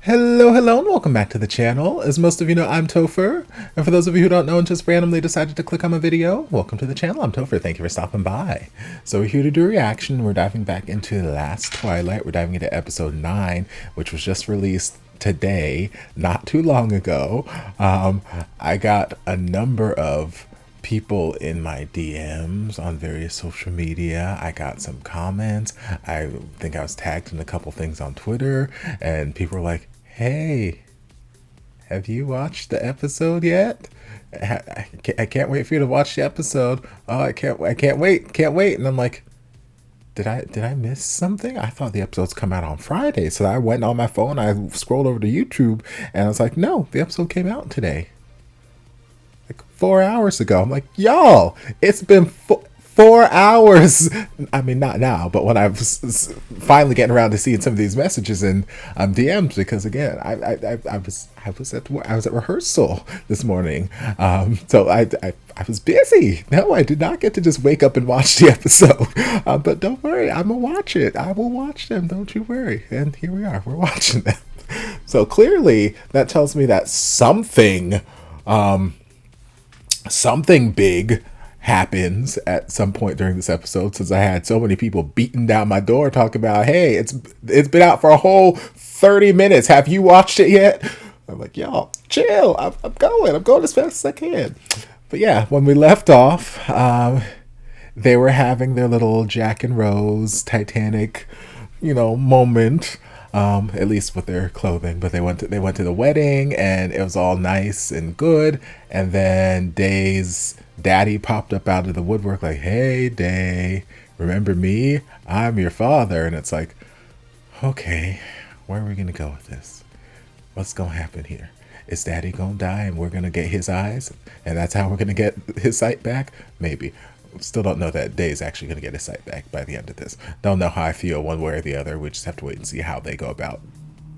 Hello, and welcome back to the channel. As most of you know, I'm Topher, and for those of you who don't know and just randomly decided to click on my video, welcome to the channel. I'm Topher. Thank you for stopping by. So we're here to do a reaction. We're diving back into the last Twilight. We're diving into episode 9, which was just released today, not too long ago. I got a number of people in my DMs on various social media. I got some comments. I think I was tagged in a couple things on Twitter, and people were like, "Hey, have you watched the episode yet? I can't wait for you to watch the episode. Oh, I can't wait. And I'm like, did I miss something? I thought the episodes come out on Friday. So I went on my phone, I scrolled over to YouTube, and I was like, no, the episode came out today. Like 4 hours ago. I'm like, y'all, it's been 4 hours. I mean, not now, but when I was finally getting around to seeing some of these messages in DMs, because again, I was at rehearsal this morning, so I was busy. No, I did not get to just wake up and watch the episode. But don't worry, I'm gonna watch it. I will watch them. Don't you worry. And here we are. We're watching them. So clearly, that tells me that something big happens at some point during this episode, since I had so many people beating down my door talking about, hey, it's been out for a whole 30 minutes. Have you watched it yet? I'm like, y'all, chill. I'm going as fast as I can. But yeah, when we left off, they were having their little Jack and Rose Titanic, moment. At least with their clothing, but they went to the wedding, and it was all nice and good. And then Day's daddy popped up out of the woodwork like, "Hey, Day, remember me? I'm your father." And it's like, okay, where are we gonna go with this? What's gonna happen here? Is Daddy gonna die and we're gonna get his eyes, and that's how we're gonna get his sight back? Maybe. Still don't know that Day is actually going to get his sight back by the end of this. Don't know how I feel one way or the other. We just have to wait and see how they go about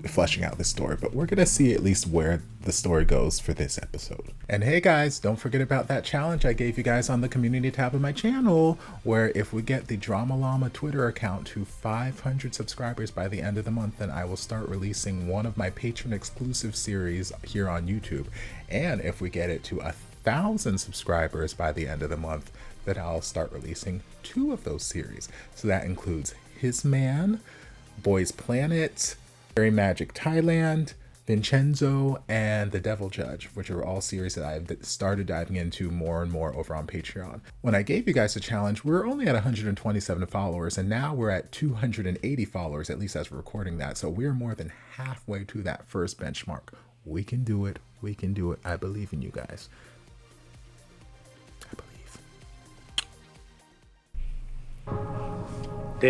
fleshing out this story. But we're going to see at least where the story goes for this episode. And hey guys, don't forget about that challenge I gave you guys on the community tab of my channel, where if we get the Drama Llama Twitter account to 500 subscribers by the end of the month, then I will start releasing one of my patron exclusive series here on YouTube. And if we get it to 1,000 subscribers by the end of the month, that I'll start releasing 2 of those series. So that includes His Man, Boys Planet, Fairy Magic Thailand, Vincenzo, and The Devil Judge, which are all series that I've started diving into more and more over on Patreon. When I gave you guys a challenge, we were only at 127 followers, and now we're at 280 followers, at least as we're recording that. So we're more than halfway to that first benchmark. We can do it. We can do it. I believe in you guys.เด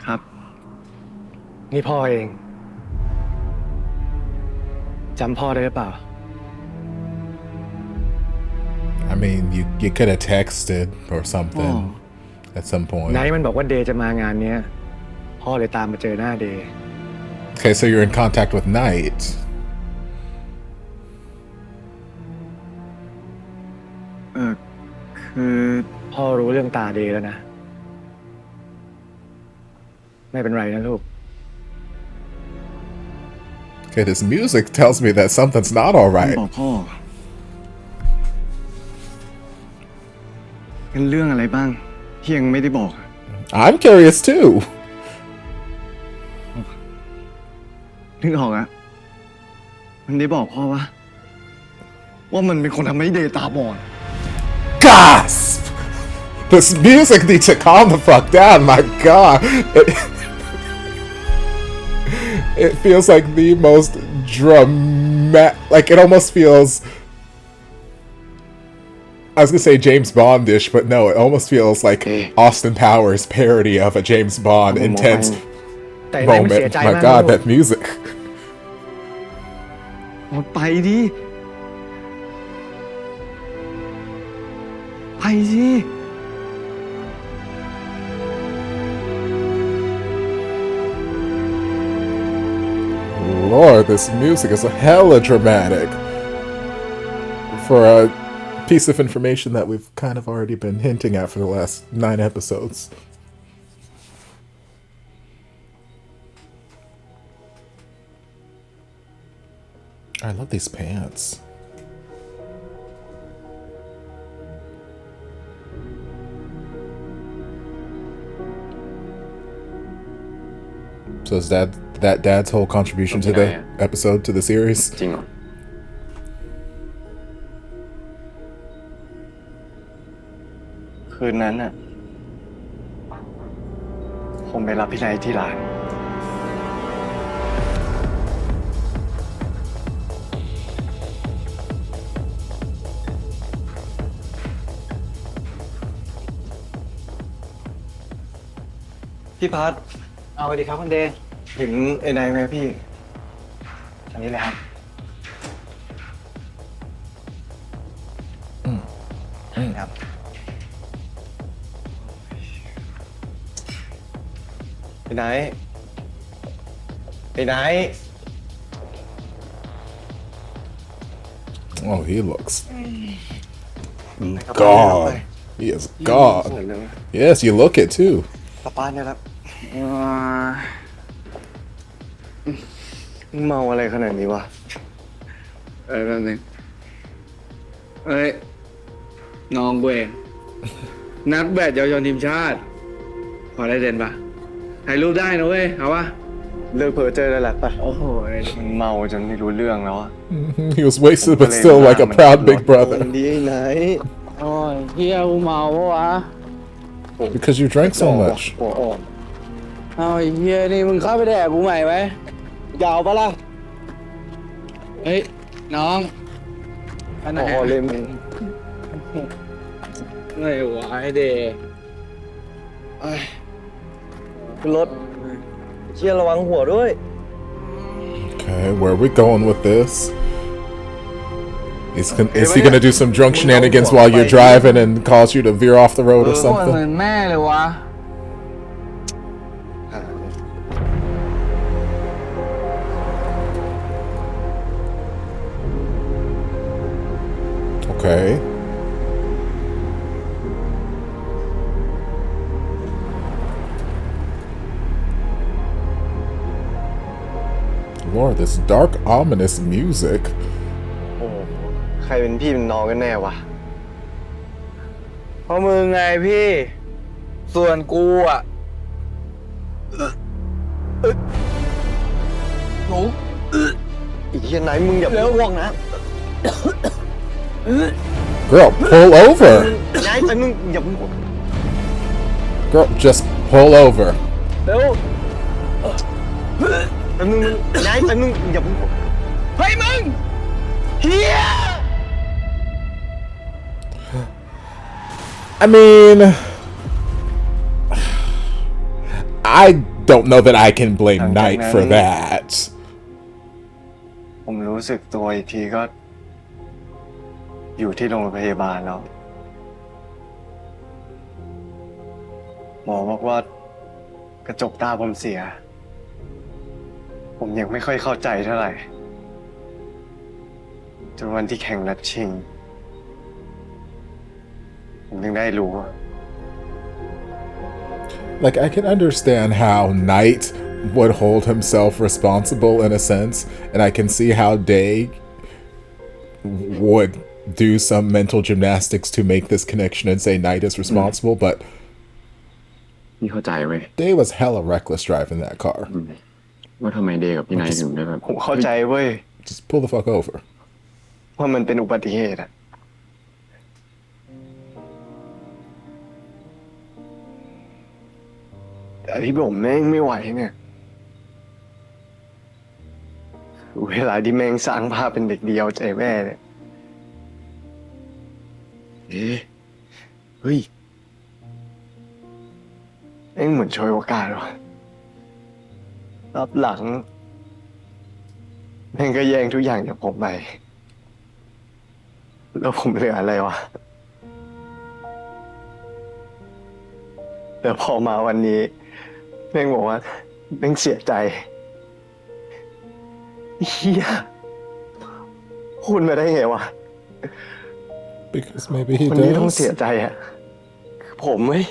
ครับนี่พ่อเองจำพ่อได้หรือเปล่า I mean, you could have texted or something at some point. ไนท์มันบอกว่าเดย์จะมางานเนี้ยพ่อเลยตามมาเจอหน้าเดย์ Okay, so you're in contact with Night. คือ พ่อรู้เรื่องตาเดย์แล้วนะไม่เป็นไรนะลูก Okay, this music tells me that something's not all ผม right. บอกพ่อเป็นเรื่องอะไรบ้างที่ยังไม่ได้บอก I'm curious too. นึกออกอะมันได้บอกพ่อว่ามันเป็นคนทำให้เดย์ตาบอด Gasp! This music needs to calm the fuck down, my god. It feels like the most dramatic, like it almost feels, I was gonna say James Bondish, but no, it almost feels like Austin Powers parody of a James Bond intense แต่ไนท์มันเสีย moment. ใจ My มาก god, ลูก that music. หมดไปดิไปสิ Lord, this music is hella dramatic for a piece of information that we've kind of already been hinting at for the last 9 episodes. I love these pants. So is that dad's whole contribution to the episode, to the series? จริงเหรอคืนนั้นน่ะผมไปรับพี่นายที่ร้านพี่พัดเอาไปดีครับคุณเดย์ถึงไอ้นายไหมพี่อันนี้เลยครับครับไอ้นายไอ้นาย Oh, he looks gone. He is gone. Yes, you look it too. กลับบ้านเนี่ยครับเมาอะไรขนาดนี้วะแป๊บนึงเอ้ยน้องกูเองนักแบดเยาวชนทีมชาติขอได้เด่นปะถ่ายรูปได้นะเว้ยเอาวะเลิกเพ้อเจอได้แล้วปะโอ้โหมันเมาจนไม่รู้เรื่องแล้วอะ He was wasted, but still like a proud big brother. ดีไหน โอ้ยเฮียกูเมาปะวะ Because you drank so much. หัวอ่อน เอาไอ้เฮียนี่มึงเข้าไปแดกกูใหม่ไหม ยาวปะล่ะ เฮ้ยน้องอันไหน หัวเล่ม ไม่ไหวเด็ก ขึ้นรถเชี่ยระวังหัวด้วย Okay, where are we going with this? Is he gonna do some drunk shenanigans while you're driving and cause you to veer off the road or เหมื something? อนแม่เลยวะ Okay. Lord, this dark, ominous music. โอ้ใครเป็นพี่เป็นน้องกันแน่วะ เพราะมึงไงพี่ ส่วนกูอ่ะหนู อีเหี้ยไหนมึงอย่าพูดว่องนะ Girl, pull over. นายแต่มึงอย่าพูด Girl, just pull over. เร็ว แต่มึงนายแต่มึงอย่าพูด เฮ้ยมึงเฮีย I mean, I don't know that I can blame Knight for that. ผมรู้สึกตัวอีกทีก็ อยู่ที่โรงพยาบาลแล้ว หมอบอกว่ากระจกตาผมเสีย ผมยังไม่ค่อยเข้าใจเท่าไหร่จนวันที่แข่งนัดชิง ผมถึงได้รู้ Like, I can understand how Knight would hold himself responsible in a sense, and I can see how Day would do some mental gymnastics to make this connection and say Knight is responsible, but พี่เข้าใจเว้ย Day was hella reckless driving that car. ว่าทำไมเดย์กับพี่นายถึงได้แบบ ผมเข้าใจเว้ย Just pull the fuck over. ว่ามันเป็นอุบัติเหตุอะแต่ที่ผมแม่งไม่ไหวเนี่ยคือเวลาที่แม่งสร้างภาพเป็นเด็กเดียวใจแม่เนี่ยเฮ้ยแม่งเหมือนช่วยโอกาสว่ะรับหลังแม่งก็แย่งทุกอย่างจากผมไปแล้วผมเหลืออะไรวะแต่พอมาวันนี้แม่งบอกว่าแม่งเสียใจเฮียพูดมาได้ไงวะ Because maybe he คนนี้ต้องเสีย does. ใจอะคือผมเว้ย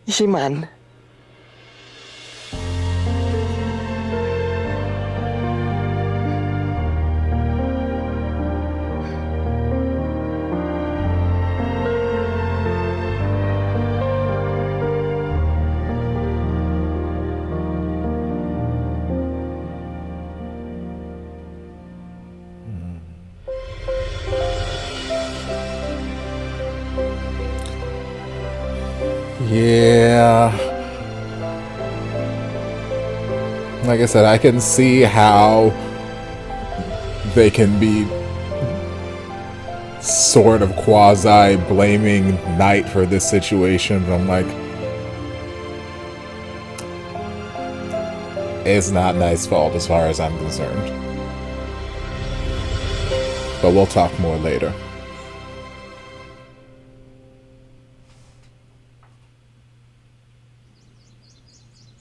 ไม่ใช่มัน Yeah. Like I said, I can see how they can be sort of quasi blaming Knight for this situation, but I'm like, it's not Knight's fault as far as I'm concerned. But we'll talk more later.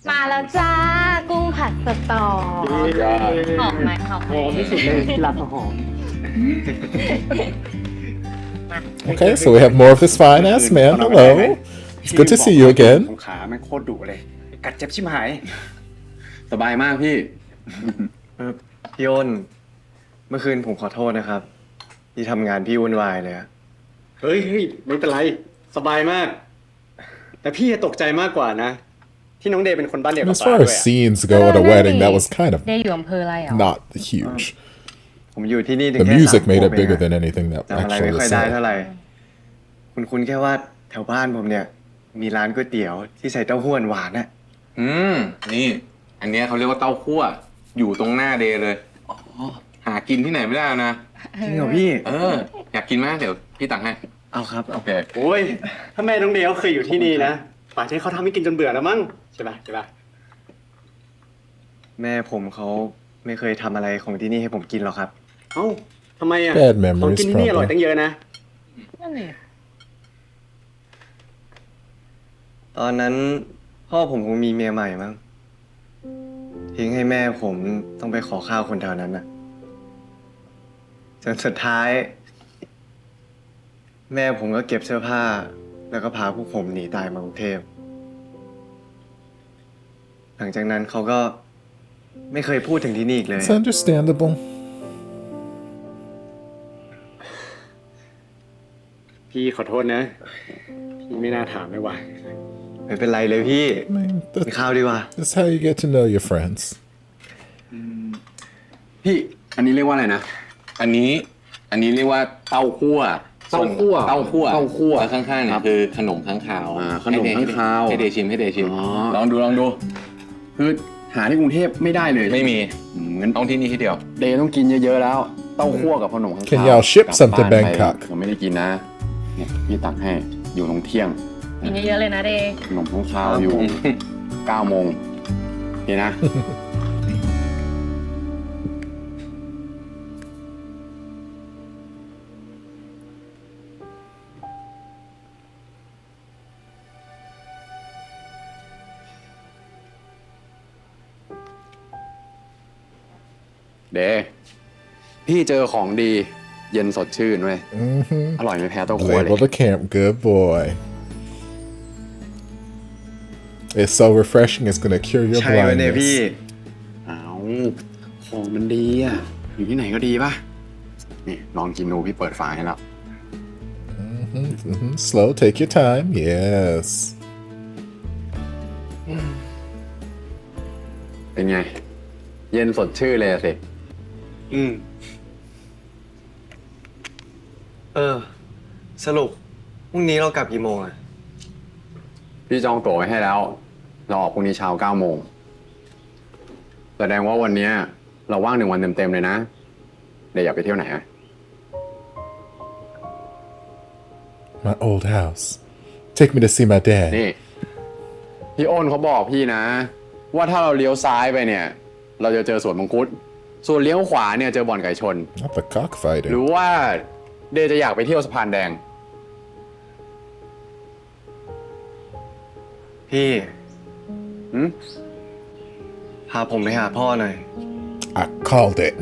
มาแล้วจ้ากุ้งผัดสตอหอมไหมหอมไหม ที่สุดเลยที่รักหอม Okay, so we have more of this fine ass man. Hello. It's good to see you again. ขาแม่งโคตรดุเลย กัดเจ็บชิบหาย สบายมากพี่ พี่อ้น เมื่อคืนผมขอโทษนะครับ ที่ทำงานพี่วุ่นวายเลยอะเฮ้ยไม่เป็นไร สบายมาก แต่พี่ตกใจมากกว่านะ ที่น้องเดย์เป็นคนบ้านเดียว And กับ as ป้า far ด้วย as scenes go at a wedding, that was kind of ได้อยู่อำเภออะไรอ่ะ not huge. ผมอยู่ที่นี่ The music made it bigger than anything that จำอะไร actually ไม่ค่อย was ได้เท่า said. ไหร่ คุณแค่ว่าแถวบ้านผมเนี่ย มีร้านก๋วยเตี๋ยวที่ใส่เต้าหู้หวานๆน่ะ นี่ อันเนี้ยเขาเรียกว่าเต้าคั่ว อยู่ตรงหน้าเดย์เลย หากินที่ไหนไม่ได้นะ จริงเหรอพี่ อยากกินไหมเดี๋ยวพี่ตักให้ เอาครับ โอเค โอ้ย ถ้าแม่น้องเดย์เขาเคยอยู่ที่นี่นะป่านนี้เขาทำให้กินจนเบื่อแล้วมั้งใช่ป่ะ แม่ผมเขาไม่เคยทำอะไรของที่นี่ให้ผมกินหรอกครับ เอ้าทำไมอ่ะ Bad ของ memories, กินที่นี่อร่อยตั้ง probably. เยอะนะ นั่นเลย ตอนนั้นพ่อผมคงมีเมียใหม่มั้งทิ้งให้แม่ผมต้องไปขอข้าวคนแถวนั้นน่ะจนสุดท้าย แม่ผมก็เก็บเสื้อผ้า แล้วก็พาพวกผมหนีตายมากรุงเทพหลังจากนั้นเขาก็ไม่เคยพูดถึงที่นี่อีกเลย It's understandable. พี่ขอโทษนะ พี่ไม่น่าถามเลยว่ะไม่เป็นไรเลยพี่ I mean, กินข้าวดีกว่า that's how you get to know your friends. พี่ อันนี้เรียกว่าอะไรนะ อันนี้เรียกว่าเต้าคั่ว เต้าคั่ว เต้าคั่ว เต้าคั่ว แล้วข้างๆเนี่ยคือขนมข้างคาว ขนมข้างคาว ให้เดย์ชิมให้เดย์ชิม อ๋อ ลองดู คือหาที่กรุงเทพไม่ได้เลย ไม่มี งั้น ต้องที่นี่ที่เดียว เดย์ต้องกินเยอะๆแล้ว เต้าคั่วกับขนมข้างคาว Can y'all ship กลับ some to บ้านไป Bangkok? ผมไม่ได้กินนะ เนี่ยพี่ตักให้ อยู่ตรงเที่ยง กินเยอะๆเลยนะเดย์ ขนมข้างคาวอยู่ 9 โมงโอเคนะ เดพี่เจอของดี เย็นสดชื่นเว้ย อร่อยไม่แพ้เต้าคั่วเลย Label the camp. Good boy. It's so refreshing. It's gonna cure your ใช่ไหมเนี่ยพี่ blindness. อ้าวของมันดีอ่ะ อยู่ที่ไหนก็ดีป่ะ นี่ลองกินดูพี่เปิดฝาให้แล้ว Slow. Take your time. Yes. เป็นไง เย็นสดชื่นเลยอะสิ สรุปพรุ่งนี้เรากลับกี่โมงอะ พี่จองตั๋วไว้ให้แล้ว เราออกพรุ่งนี้เช้า 9 โมง แสดงว่าวันเนี้ยเราว่าง1 วันเต็มๆเลยนะ เดี๋ยวอยากไปเที่ยวไหนอะ My old house. Take me to see my dad. นี่ พี่อ้นเขาบอกพี่นะ ว่าถ้าเราเลี้ยวซ้ายไปเนี่ย เราจะเจอสวนมังคุด ส่วนเลี้ยวขวาเนี่ยเจอบ่อนไก่ชน Not the หรือ cockfighter. ว่าเดย์จะอยากไปเที่ยวสะพานแดง พี่ หืม พาผมไปหาพ่อหน่อย I called it.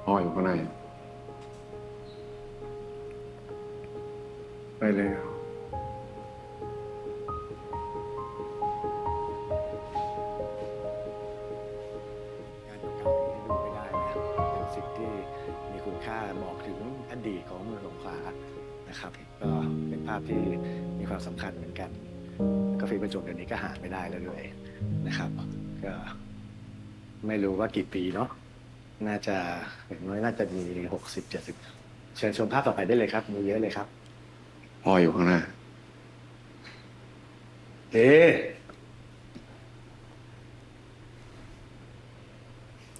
พ่ออยู่ข้างใน ไปเลย งานเก่าๆนี้ดูไม่ได้นะเป็นสิ่งที่มีคุณค่าบอกถึงอดีตของเมืองสงขลานะครับก็เป็นภาพที่มีความสำคัญเหมือนกันก็ฟิล์มประจวบเดี๋ยวนี้ก็หาไม่ได้แล้วด้วยนะครับก็ไม่รู้ว่ากี่ปีเนาะน่าจะอย่างน้อยน่าจะมี60-70เชิญชมภาพต่อไปได้เลยครับมีเยอะเลยครับ พ่ออยู่ข้างหน้า เอ๊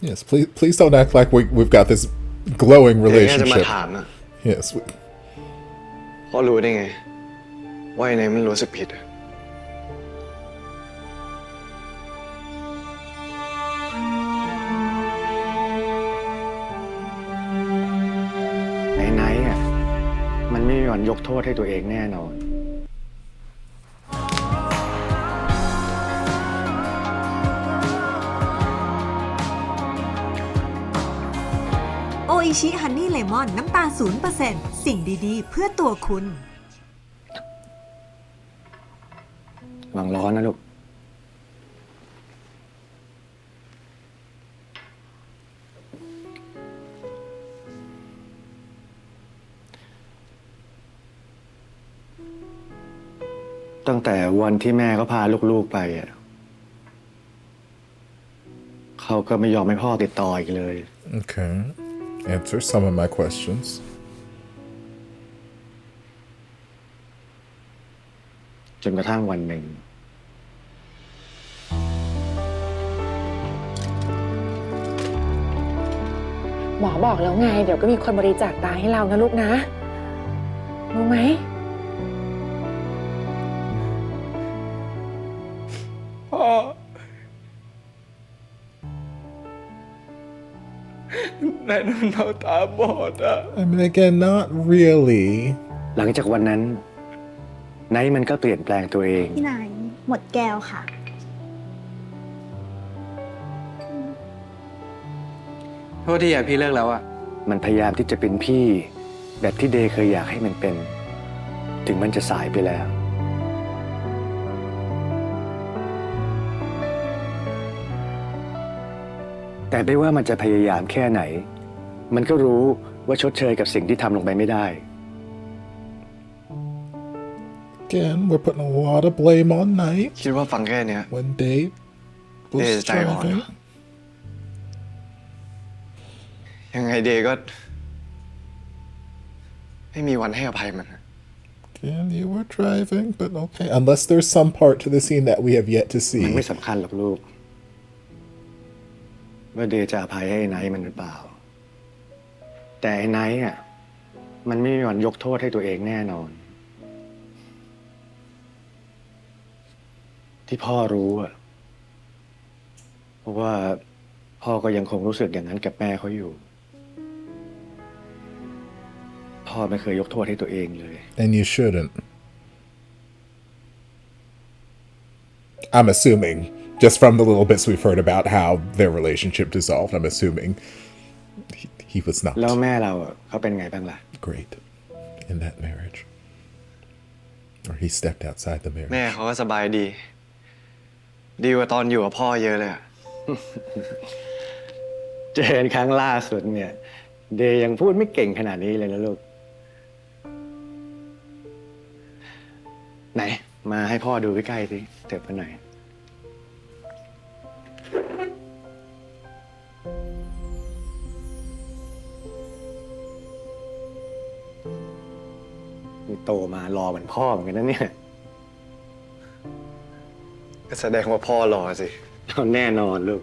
Yes, please don't act like we've got this glowing เดี๋ยวแค่จะมา relationship. ถามอะ Yes. พ่อรู้ได้ไง ว่าไอ้ไหนมันรู้สึกผิดอะ ไหนๆอ่ะมันไม่มีวันยกโทษให้ตัวเองแน่นอน โออิชิฮันนี่เลมอนน้ำตาล 0% สิ่งดีๆ เพื่อตัวคุณ ระวังร้อนนะลูก ตั้งแต่วันที่แม่เขาพาลูกๆไปอ่ะเขาก็ไม่ยอมให้พ่อติดต่ออีกเลย Okay. Answer some of my questions. จนกระทั่งวันหนึ่ง หมอบอกแล้วไง เดี๋ยวก็มีคนบริจาคตาให้เรานะลูกนะ รู้ไหม I mean, again, not really. หลังจากวันนั้น ไนท์มันก็เปลี่ยนแปลงตัวเอง พี่นายหมดแก้วค่ะ โทษที่อยากพี่เลิกแล้วอะ มันพยายามที่จะเป็นพี่ แบบที่เดย์เคยอยากให้มันเป็น ถึงมันจะสายไปแล้ว แต่ไม่ว่ามันจะพยายามแค่ไหน มันก็รู้ว่าชดเชยกับสิ่งที่ทำลงไปไม่ได้ Again, we're putting a lot of blame on Night คิดว่าฟังแค่เนี้ย when Dave was Yeah, it's very hard. driving. ยังไงเดย์ก็ ไม่มีวันให้อภัยมันอะ Again, you were driving, but okay. Unless there's some part to the scene that we have yet to มัน see. ไม่สำคัญหรอกลูก ว่าเดย์จะอภัยให้ไนท์มันหรือเปล่า แต่ไอ้ไนท์อ่ะ มันไม่มีวันยกโทษให้ตัวเองแน่นอน ที่พ่อรู้อ่ะ เพราะว่าพ่อก็ยังคงรู้สึกอย่างนั้นกับแม่เขาอยู่ พ่อไม่เคยยกโทษให้ตัวเองเลย And you shouldn't. I'm assuming, just from the little bits we've heard about how their relationship dissolved, I'm assuming he was not แล้วแม่เราอ่ะเขาเป็นไงบ้างล่ะ great in that marriage. Or he stepped outside the แม่ marriage. เขาก็สบายดี ดีกว่าตอนอยู่กับพ่อเยอะเลยอะ เจอกันครั้งล่าสุดเนี่ย เดย์ยังพูดไม่เก่งขนาดนี้เลยนะลูก ไหน มาให้พ่อดูใกล้ๆสิเถิบมาหน่อย นี่โตมารอเหมือนพ่อเหมือนกันนะเนี่ย ก็แสดงว่าพ่อรอสิ เอาแน่นอนลูก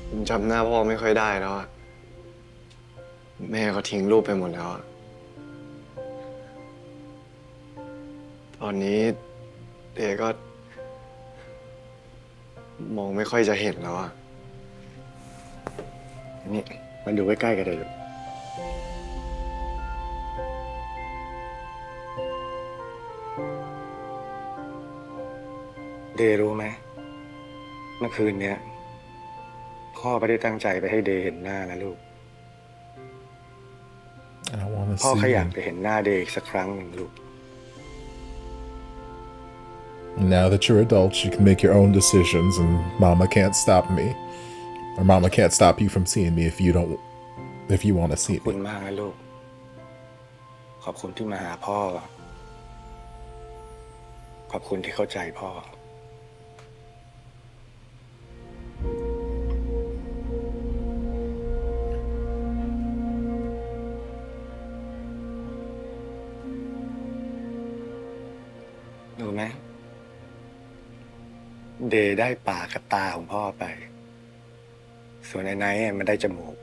ผมจำหน้าพ่อไม่ค่อยได้แล้วอะแม่เขาทิ้งลูกไปหมดแล้วอะตอนนี้เด็กก็ มองไม่ค่อยจะเห็นแล้วอะ นี่มาดูใกล้ๆกันเลยลูก เดย์รู้ไหม เมื่อคืนเนี้ยพ่อไม่ได้ตั้งใจไปให้เดย์เห็นหน้านะลูก I want to พ่อ see แค่อยาก him. ไปเห็นหน้าเดย์อีกสักครั้งหนึ่งลูก Now that you're adults, you can make your own decisions, and Mama can't stop me, or Mama can't stop you from seeing me if you want to ข see อบคุณ me. มากนะลูก ขอบคุณที่มาหาพ่อ ขอบคุณที่เข้าใจพ่อ รู้ไหมเดย์ได้ปากกับตาของพ่อไป ส่วนไอ้ไนท์มันได้จมูก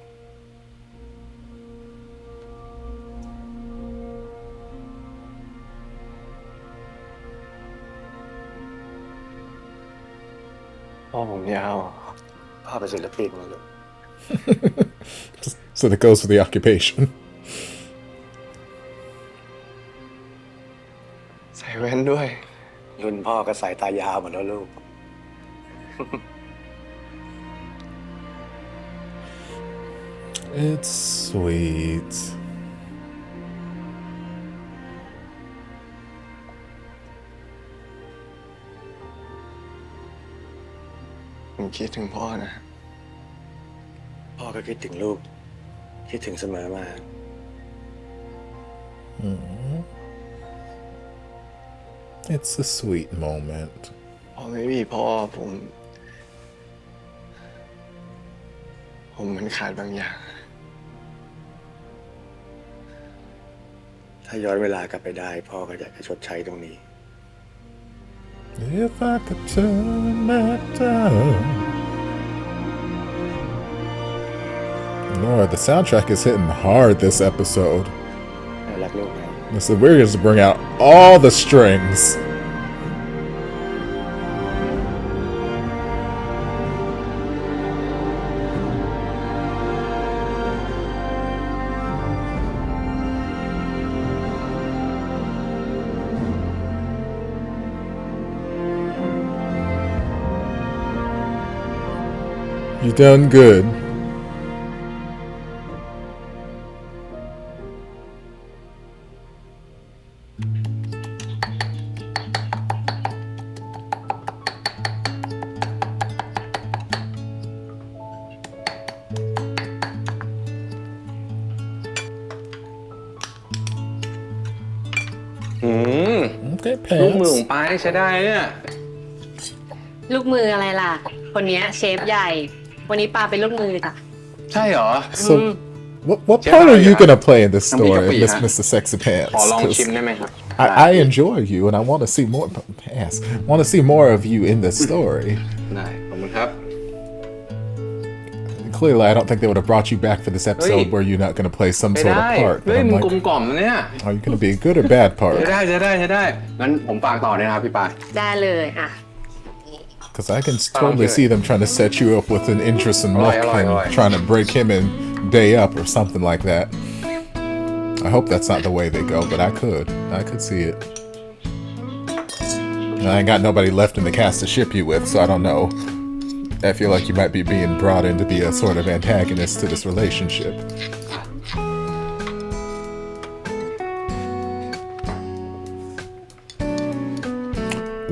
พ่อผมยาว พ่อเป็นศิลปินนะลูก So that goes for the occupation. ใส่แว่นด้วย รุ่นพ่อก็สายตายาวหมดแล้วลูก It's sweet. ผมคิดถึงพ่อนะ พ่อก็คิดถึงลูก คิดถึงเสมอมา It's a sweet moment. พอไม่มีพ่อผมมันขาดบางอย่าง ถ้าย้อนเวลากลับไปได้ พ่อก็อยากจะชดใช้ตรงนี้ If I could turn back time. Lord, the soundtrack is hitting hard this episode. รักลูกนะ So we're going to bring out all the strings. You done good. Okay, ลูกมือข pants. องป้านี่ใช้ได้เนี่ย ลูกมืออะไรล่ะ คนเนี้ยเชฟใหญ่ วันนี้ปาเป็นลูกมือจ้ะ ใช่เหรอ So, what part are you gonna play in this story, Mr. Sexy ขอ Pants? ลอง 'Cause ชิมได้ไหมครับ I enjoy you, and I want to see more. Pass. Want to see more of you in this story. ได้ขอบคุณครับ Clearly, I don't think they would have brought you back for this episode Hey. where you're not going to play some ไม่ sort ได้ of part. เฮ้ But ย I'm มันกลม like, กล่อมนะเนี่ย are you going to be a good or bad จะ part? ได้งั้นผมฝากต่อเลยนะครับพี่ปาย ได้เลยอ่ะ Because I can totally see them trying to set you up with an interest in Mhok and trying to break him and Day up or something like that. I hope that's not the way they go, but I could see it. And I ain't got nobody left in the cast to ship you with, so I don't know. I feel like you might be being brought in to be a sort of antagonist to this relationship.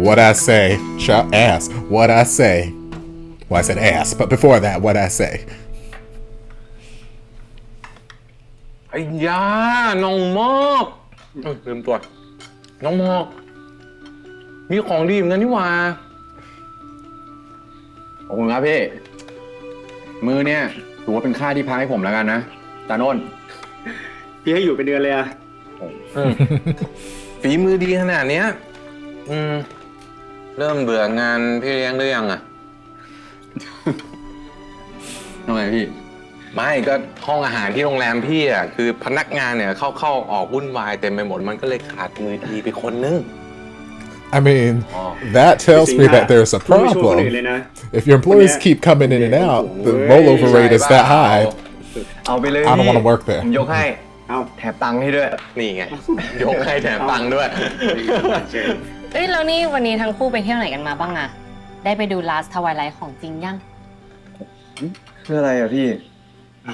What I say, ass. What I say. Well, I said ass, but before that, what I say. ไอ้ยาน้องมอกลืมตัวน้องมอก มีของดีเหมือนกันนี่หว่าขอบคุณครับพี่ มือเนี่ยถือว่าเป็นค่าที่พักให้ผมแล้วกันนะตาโน่น พี่ให้อยู่เป็นเดือนเลยอะ ฝีมือดีขนาดเนี้ยเริ่มเบื่องานพี่เลี้ยงหรือยังอะทำไมพี่ ไม่ก็ห้องอาหารที่โรงแรมพี่อ่ะคือพนักงานเนี่ยเข้าออกวุ่นวายเต็มไปหมดมันก็เลยขาดมือดีไปคนนึง I mean, that tells me that there's a problem. If your employees keep coming in and out, the rollover rate is that high. เอาไปเลย I don't want to work there. ผมยกให้ เอาแถบตังค์ให้ด้วย นี่ไง ยกให้แถมตังค์ด้วย เอ้ยแล้วนี่วันนี้ทั้งคู่ไปเที่ยวไหนกันมาบ้างอะ ได้ไปดู Last Twilight ของจริงยัง คืออะไรอ่ะพี่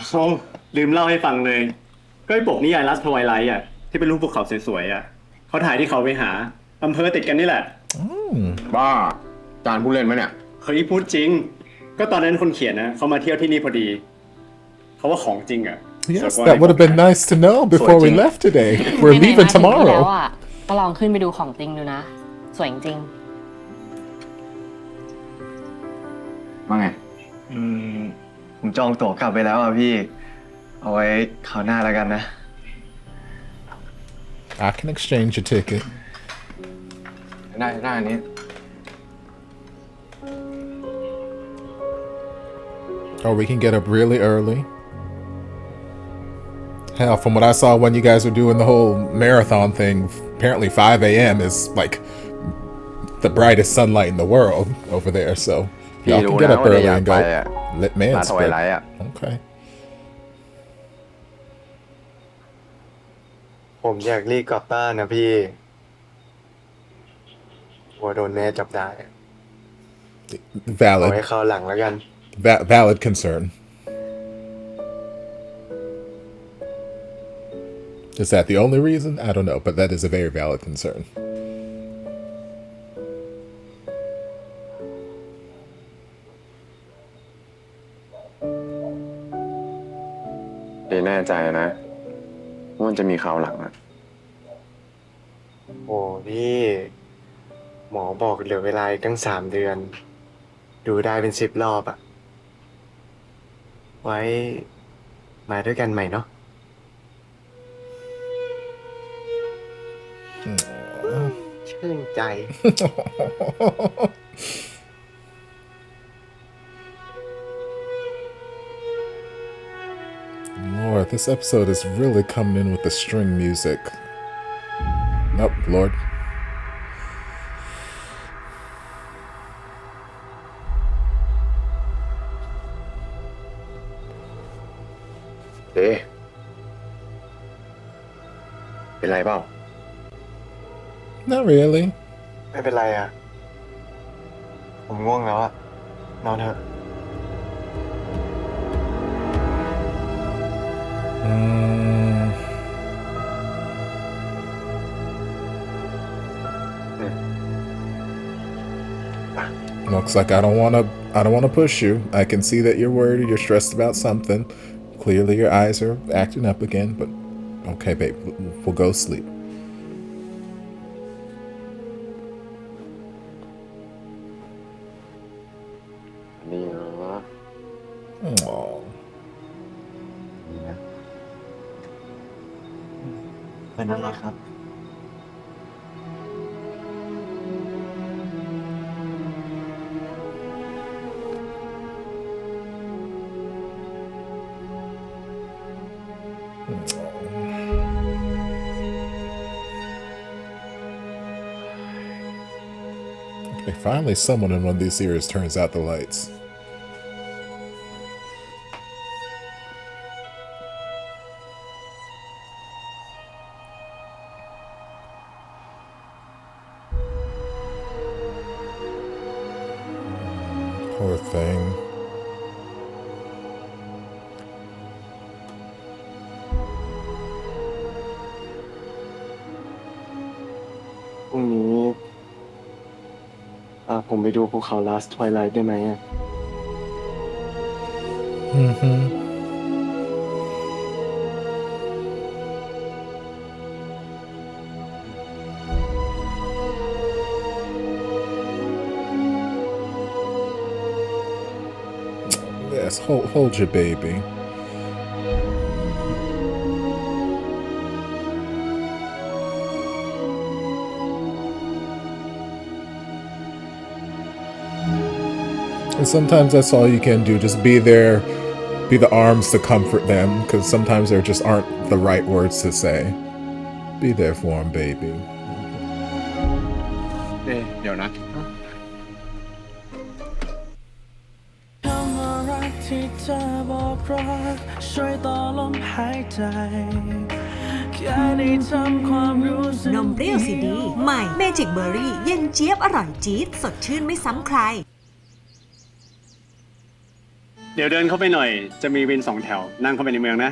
เขาลืมเล่าให้ฟังเลยก็ไอ้ปกนิยาย Last Twilight อ่ะที่เป็นรูปภูเขาสวยๆอ่ะเขาถ่ายที่เขาไปหาอำเภอติดกันนี่แหละ บ้าจานผู้เล่นไหมเนี่ย เขาพูดจริงก็ตอนนั้นคนเขียนนะเขามาเที่ยวที่นี่พอดีเขาว่าของจริงอ่ะ Yes, that would have been nice to know before we left today. We're leaving แล้ว tomorrow. อ่ะก็ลองขึ้นไปดูของจริงดูนะ สวยจริง ว่าไง ผมจองตั๋วกลับไปแล้วอ่ะพี่เอาไว้คราวหน้าแล้วกันนะ I can exchange a ticket. ได้อันนี้ Or we can get up really early. Hell, from what I saw when you guys were doing the whole marathon thing, apparently 5 a.m. is like the brightest sunlight in the world over there. So y'all can get up early and go. Lit man split. Okay. ผมอยากรีบกลับบ้านนะพี่กลัวโดนแม่จับได้ เอาไว้ Valid. คราวหลังแล้วกัน Valid concern. Is that the only reason? I don't know, but that is a very valid concern. แน่ใจนะว่ามันจะมีคราวหลังอะ โอ้พี่หมอบอกเหลือเวลาอีกตั้ง3 เดือน ดูได้เป็น10 รอบอะไว้มาด้วยกันใหม่เนาะ ชื่นใจ Lord, this episode is really coming in with the string music. Nope, Lord. เป็นไรเปล่า Not really. ไม่เป็นไรอ่ะ ผมง่วงแล้วอะนอนเถอะ Looks like I don't wanna push you. I can see that you're worried, you're stressed about something. Clearly your eyes are acting up again, but okay, babe, we'll go sleep. Aww. เป็นอะไรครับ Okay, finally someone in one of these series turns out the lights. Poor thing. พรุ่งนี้ผมไปดูภูเขา Last Twilight ได้ไหมอ่ะ Yes, hold your baby. And sometimes that's all you can do. Just be there, be the arms to comfort them, because sometimes there just aren't the right words to say. Be there for them, baby. เดี๋ยวนะ ที่เธอบอกรักช่วยต่อลมหายใจแค่ได้ทำความรู้สึก นมเปรี้ยวซีดีใหม่เมจิกเบอร์รี่เย็นเจี๊ยบอร่อยจี๊ดสดชื่นไม่ซ้ำใคร เดี๋ยวเดินเข้าไปหน่อยจะมีวิน2 แถวนั่งเข้าไปในเมืองนะ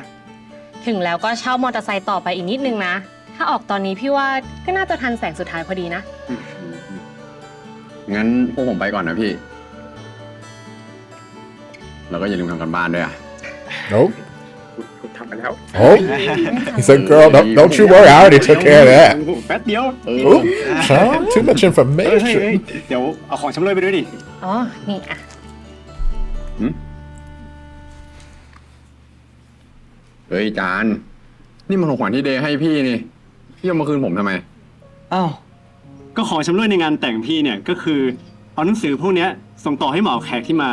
ถึงแล้วก็เช่ามอเตอร์ไซค์ต่อไปอีกนิดนึงนะ ถ้าออกตอนนี้พี่ว่าก็น่าจะทันแสงสุดท้ายพอดีนะ งั้นพวกผมไปก่อนนะพี่ แล้วก็อย่าลืมทำกันบ้านด้วยอ่ะ Nope. ทำไปแล้ว Oh, he said, "Girl, don't you worry. I already took care of that." แป๊บเดียว Ooh, child, too much เฮ้ย information. เดี๋ยวเอาของชำร่วยไปด้วยดิ อ๋อ นี่อ่ะ เฮ้ยจาน นี่มันของขวัญที่เดย์ให้พี่นี่ พี่เอามาคืนผมทำไม อ้าว ก็ของชำร่วยในงานแต่งพี่เนี่ยก็คือเอาหนังสือพวกเนี้ยส่งต่อให้หมอแขกที่มา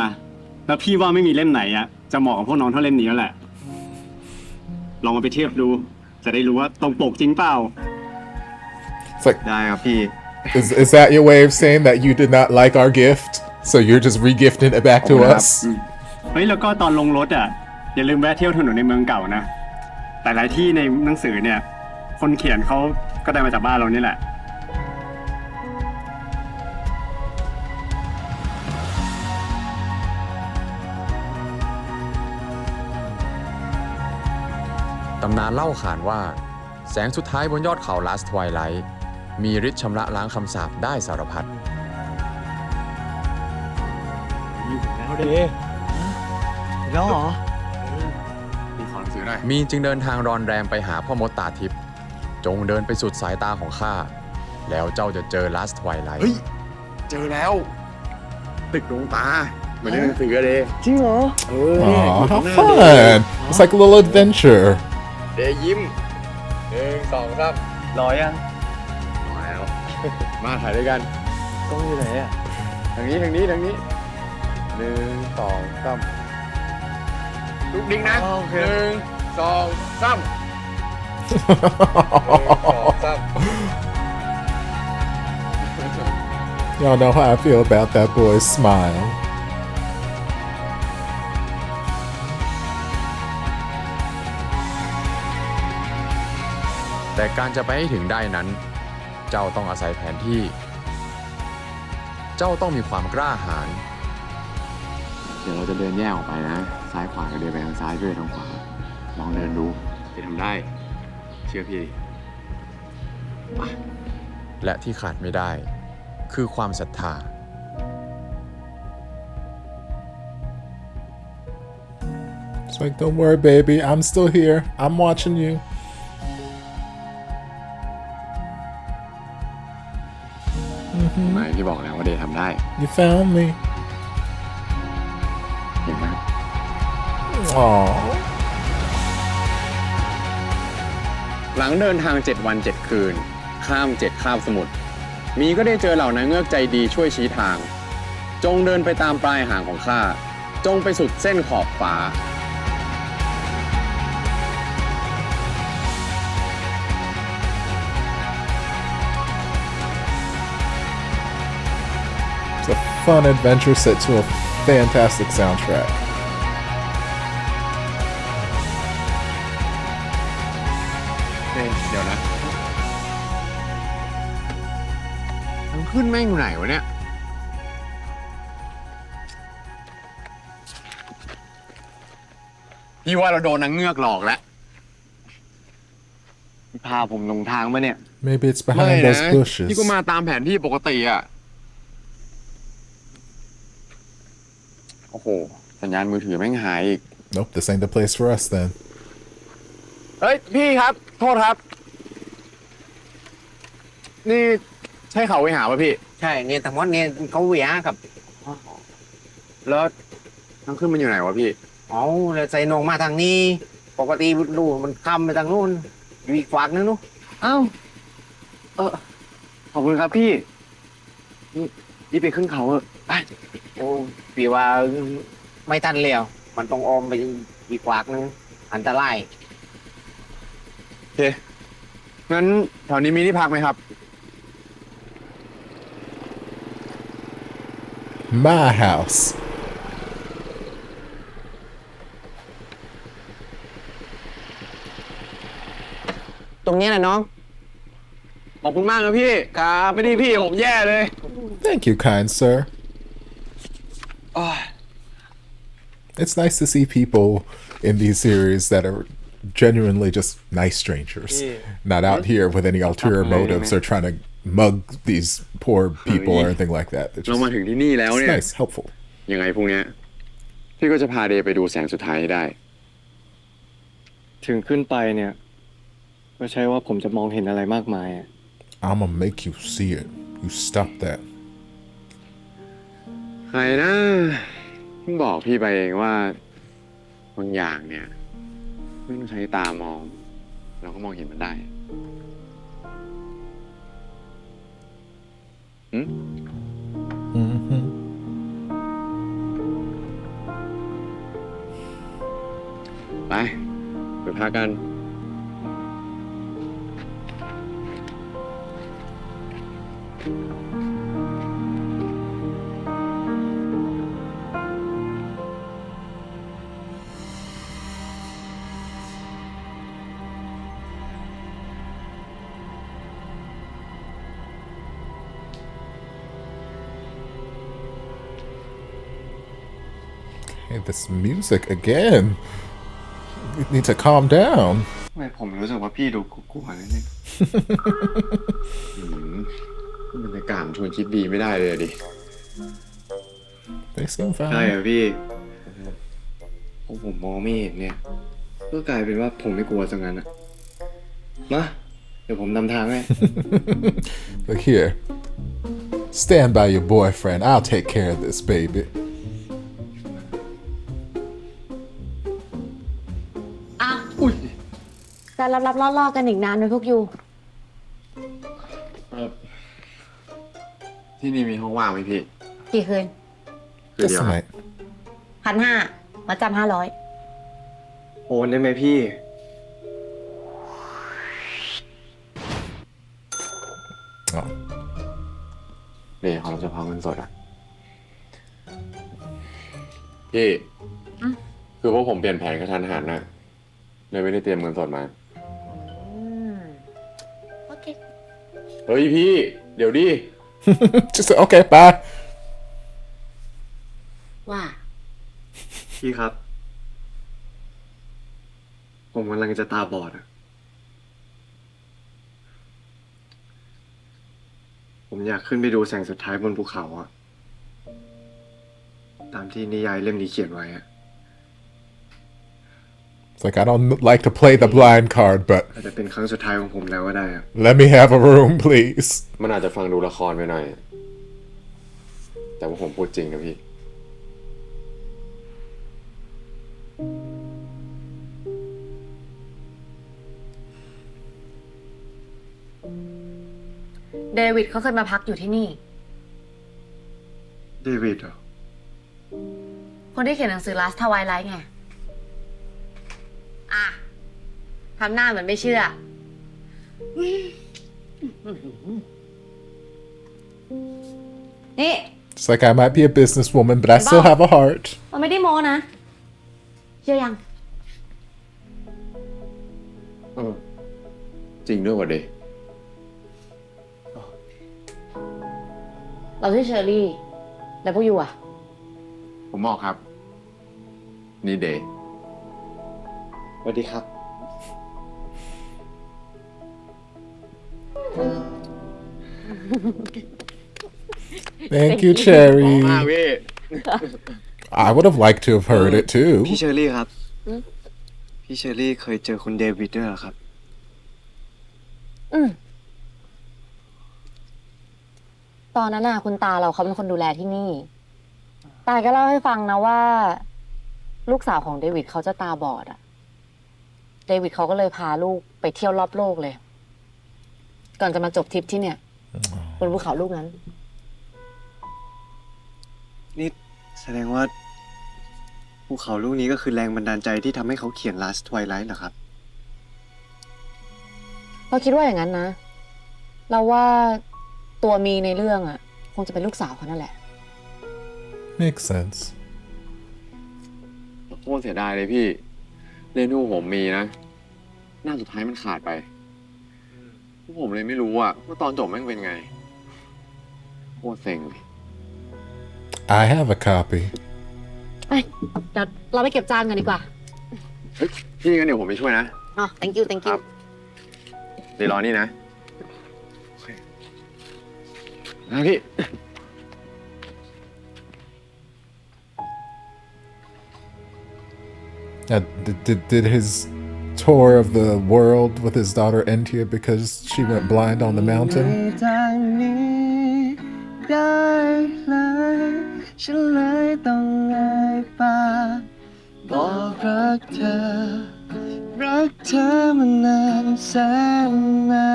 แล้วพี่ว่าไม่มีเล่มไหนอะจะเหมาะกับพวกน้องเท่าเล่มนี้แล้วแหละ ลองมาไปเทียบดู จะได้รู้ว่าตรงปกจริงเปล่า It's like, ได้ครับพี่ is that your way of saying that you did not like our gift? So you're just regifting it back to us? เฮ้ยแล้วก็ตอนลงรถอะอย่าลืมแวะเที่ยวถนนในเมืองเก่านะ แต่หลายที่ในหนังสือเนี่ย คนเขียนเขาก็ได้มาจากบ้านเรานี่แหละ ตำนานเล่าขานว่า แสงสุดท้ายบนยอดเขา Last Twilight มีฤทธิ์ชำระล้างคำสาปได้สารพัด แล้วเหรอ มีจึงเดินทางรอนแรมไปหาพ่อมดตาทิพย์จงเดินไปสุดสายตาของข้า แล้วเจ้าจะเจอ Last Twilight เฮ้ย เจอแล้ว ตึกดวงตาเหมือนในหนังสือเลยจริงเหรอ Aw, how fun! It's like a little adventure. เดย์ยิ้ม1 2 3 รอยัง มาแล้ว มาถ่ายด้วยกัน กล้องอยู่ไหนอะ ทางนี้1 2 3ลุกดิ้งนะ1 2 3 Y'all know how I feel about that boy's smile. แต่การจะไปให้ถึงได้นั้น เจ้าต้องอาศัยแผนที่ เจ้าต้องมีความกล้าหาญ เดี๋ยวเราจะเดินแยกออกไปนะ ซ้ายขวาก็เดินไปทางซ้ายด้วยทางขวา ลองเดินดูจะทำได้ เชื่อพี่และที่ขาดไม่ได้ คือความศรัทธา It's like, don't worry, baby. I'm still here. I'm watching you. ไหนพี่บอกแล้วว่าเดย์ทำได้ You found me. เห็นไหม Aww. หลังเดินทาง7 วัน 7 คืน ข้าม7 คาบสมุทร มีก็ได้เจอเหล่านางเงือกใจดีช่วยชี้ทาง จงเดินไปตามปลายหางของข้า จงไปสุดเส้นขอบฟ้า It's a fun adventure set to a fantastic soundtrack. เดี๋ยวนะมันขึ้นแม่งอยู่ไหนวะเนี่ย พี่ว่าเราโดนนางเงือกหลอกแล้ว พาผมลงทางมาเนี่ย Maybe it's ไม่ behind นะ those bushes. พี่ก็มาตามแผนที่ปกติอ่ะ โอ้โห สัญญาณมือถือแม่งหายอีก Nope, this ain't the place for us then. เฮ้ย พี่ครับ โทษครับ นี่ใช่เขาไปหาป่ะพี่ ใช่เนี่ยแต่ว่าเนี่ยเขาเหวี่ยกับ แล้วทางขึ้นมันอยู่ไหนวะพี่ เอาเลยใส่นงมาทางนี้ ปกติดูมันคำไปทางนู้นอยู่อีกฝั่งนึงนู้น อ้าว ขอบคุณครับพี่ นี่ไปขึ้นเขาเออไป โอ้พี่ว่าไม่ทันแล้วมันต้องออมไปอีกฝั่งนึงอันตราย โอเค งั้นแถวนี้มีที่พักไหมครับ My house. ตรงนี้แหละน้อง ขอบคุณมากนะพี่ ครับ ไม่ได้พี่ผมแย่เลย Thank you, kind sir. It's nice to see people in these series that are genuinely just nice strangers, not out here with any ulterior motives or trying to mug these poor people or anything like that. เรามาถึงที่นี่แล้ว It's เนี่ย nice, helpful. ยังไงพรุ่งเนี้ยพี่ก็จะพาเดย์ไปดูแสงสุดท้ายให้ได้ ถึงขึ้นไปเนี่ยก็ใช่ว่าผมจะมองเห็นอะไรมากมายอะ I'ma make you see it. You stop that. ใครนะเพิ่งบอกพี่ไปเองว่าบางอย่างเนี่ยไม่ต้องใช้ตามองเราก็มองเห็นมันได้หืม Mm-hmm. ไปพักกัน Hey, this music again. You need to calm down. ทำไมผมรู้สึกว่าพี่ดูกลัวๆเนี่ย บรรยากาศชวนคิดดีไม่ได้เลยดิ They seem ใช่ fine. เหรอพี่พอผมมองไม่เห็นเนี่ยก็กลายเป็นว่าผมไม่กลัวซะงั้นอะมาเดี๋ยวผมนำทางให้ Look here. Stand by your boyfriend. I'll take care of this, baby. อ้าวจะรับล่อๆกันอีกนานไหมพวกยู ที่นี่มีห้องว่างไหมพี่ กี่คืน คืน Just เดียว a ครับ night. 1,500มาจำ500 โอนได้ไหมพี่ Oh. เดี๋ยวเขาจะพักเงินสดอ่ะ พี่ คือพวกผมเปลี่ยนแผนกระทันหันนะเลยไม่ได้เตรียมเงินสดมา โอเค เฮ้ยพี่ เดี๋ยวดิ Just okay, bye. ว่า พี่ครับ ผมกำลังจะตาบอดอะผมอยากขึ้นไปดูแสงสุดท้ายบนภูเขาอะตามที่นิยายเล่มนี้เขียนไว้อะ It's like I don't like to play the blind card, but อาจจะเป็นครั้งสุดท้ายของผมแล้วก็ได้อะ let me have a room, please. มันอาจจะฟังดูละครไปหน่อย แต่ว่าผมพูดจริงนะพี่ เดวิดเขาเคยมาพักอยู่ที่นี่ เดวิดเหรอ คนที่เขียนหนังสือ Last Twilight ไง อ่ะ ทำหน้าเหมือนไม่เชื่อ นี่ It's like I might be a businesswoman, but I still have a heart. เราไม่ได้โม้นะ เชื่อยัง จริงด้วยว่ะเดย์ เราชื่อเชอรี่ แล้วพวกยูอ่ะ ผมบอกครับ นี่เดย์ สวัสดีครับ Thank you, Cherry. มากพี่ I would have liked to have heard it พี่ too. เชอรี่ครับ พี่เชอรี่เคยเจอคุณเดวิดด้วยเหรอครับ ตอนนั้นน่ะคุณตาเราเขาเป็นคนดูแลที่นี่ ตาก็เล่าให้ฟังนะว่า ลูกสาวของเดวิดเขาจะตาบอดอ่ะ เดวิดเขาก็เลยพาลูกไปเที่ยวรอบโลกเลย ก่อนจะมาจบทริปที่เนี่ยบนภูเขาลูกนั้น นี่แสดงว่าภูเขาลูกนี้ก็คือแรงบันดาลใจที่ทำให้เขาเขียน Last Twilight เหรอครับ เราคิดว่าอย่างนั้นนะ เราว่าตัวมีในเรื่องอ่ะ คงจะเป็นลูกสาวเขานั่นแหละ Makes sense. โคตรเสียดายเลยพี่ เล่นที่ผมมีนะ หน้าสุดท้ายมันขาดไปพวกผมเลยไม่รู้อะว่าตอนจบแม่งเป็นไงโคตรเซ็งเลย I have a copy. I เดี๋ยวเราไปเก็บจานกันดีกว่า เฮ้ยพี่งั้นเดี๋ยวผมไปช่วยนะ อ๋อ thank you thank ค you รับ เดี๋ยวรอนี่นะนะพี่ Did his tour of the world with his daughter end here because she went blind on the mountain? จากนี้ได้เลยฉันเลยต้องเอ่ยปากบอกรักเธอมานานแสนนา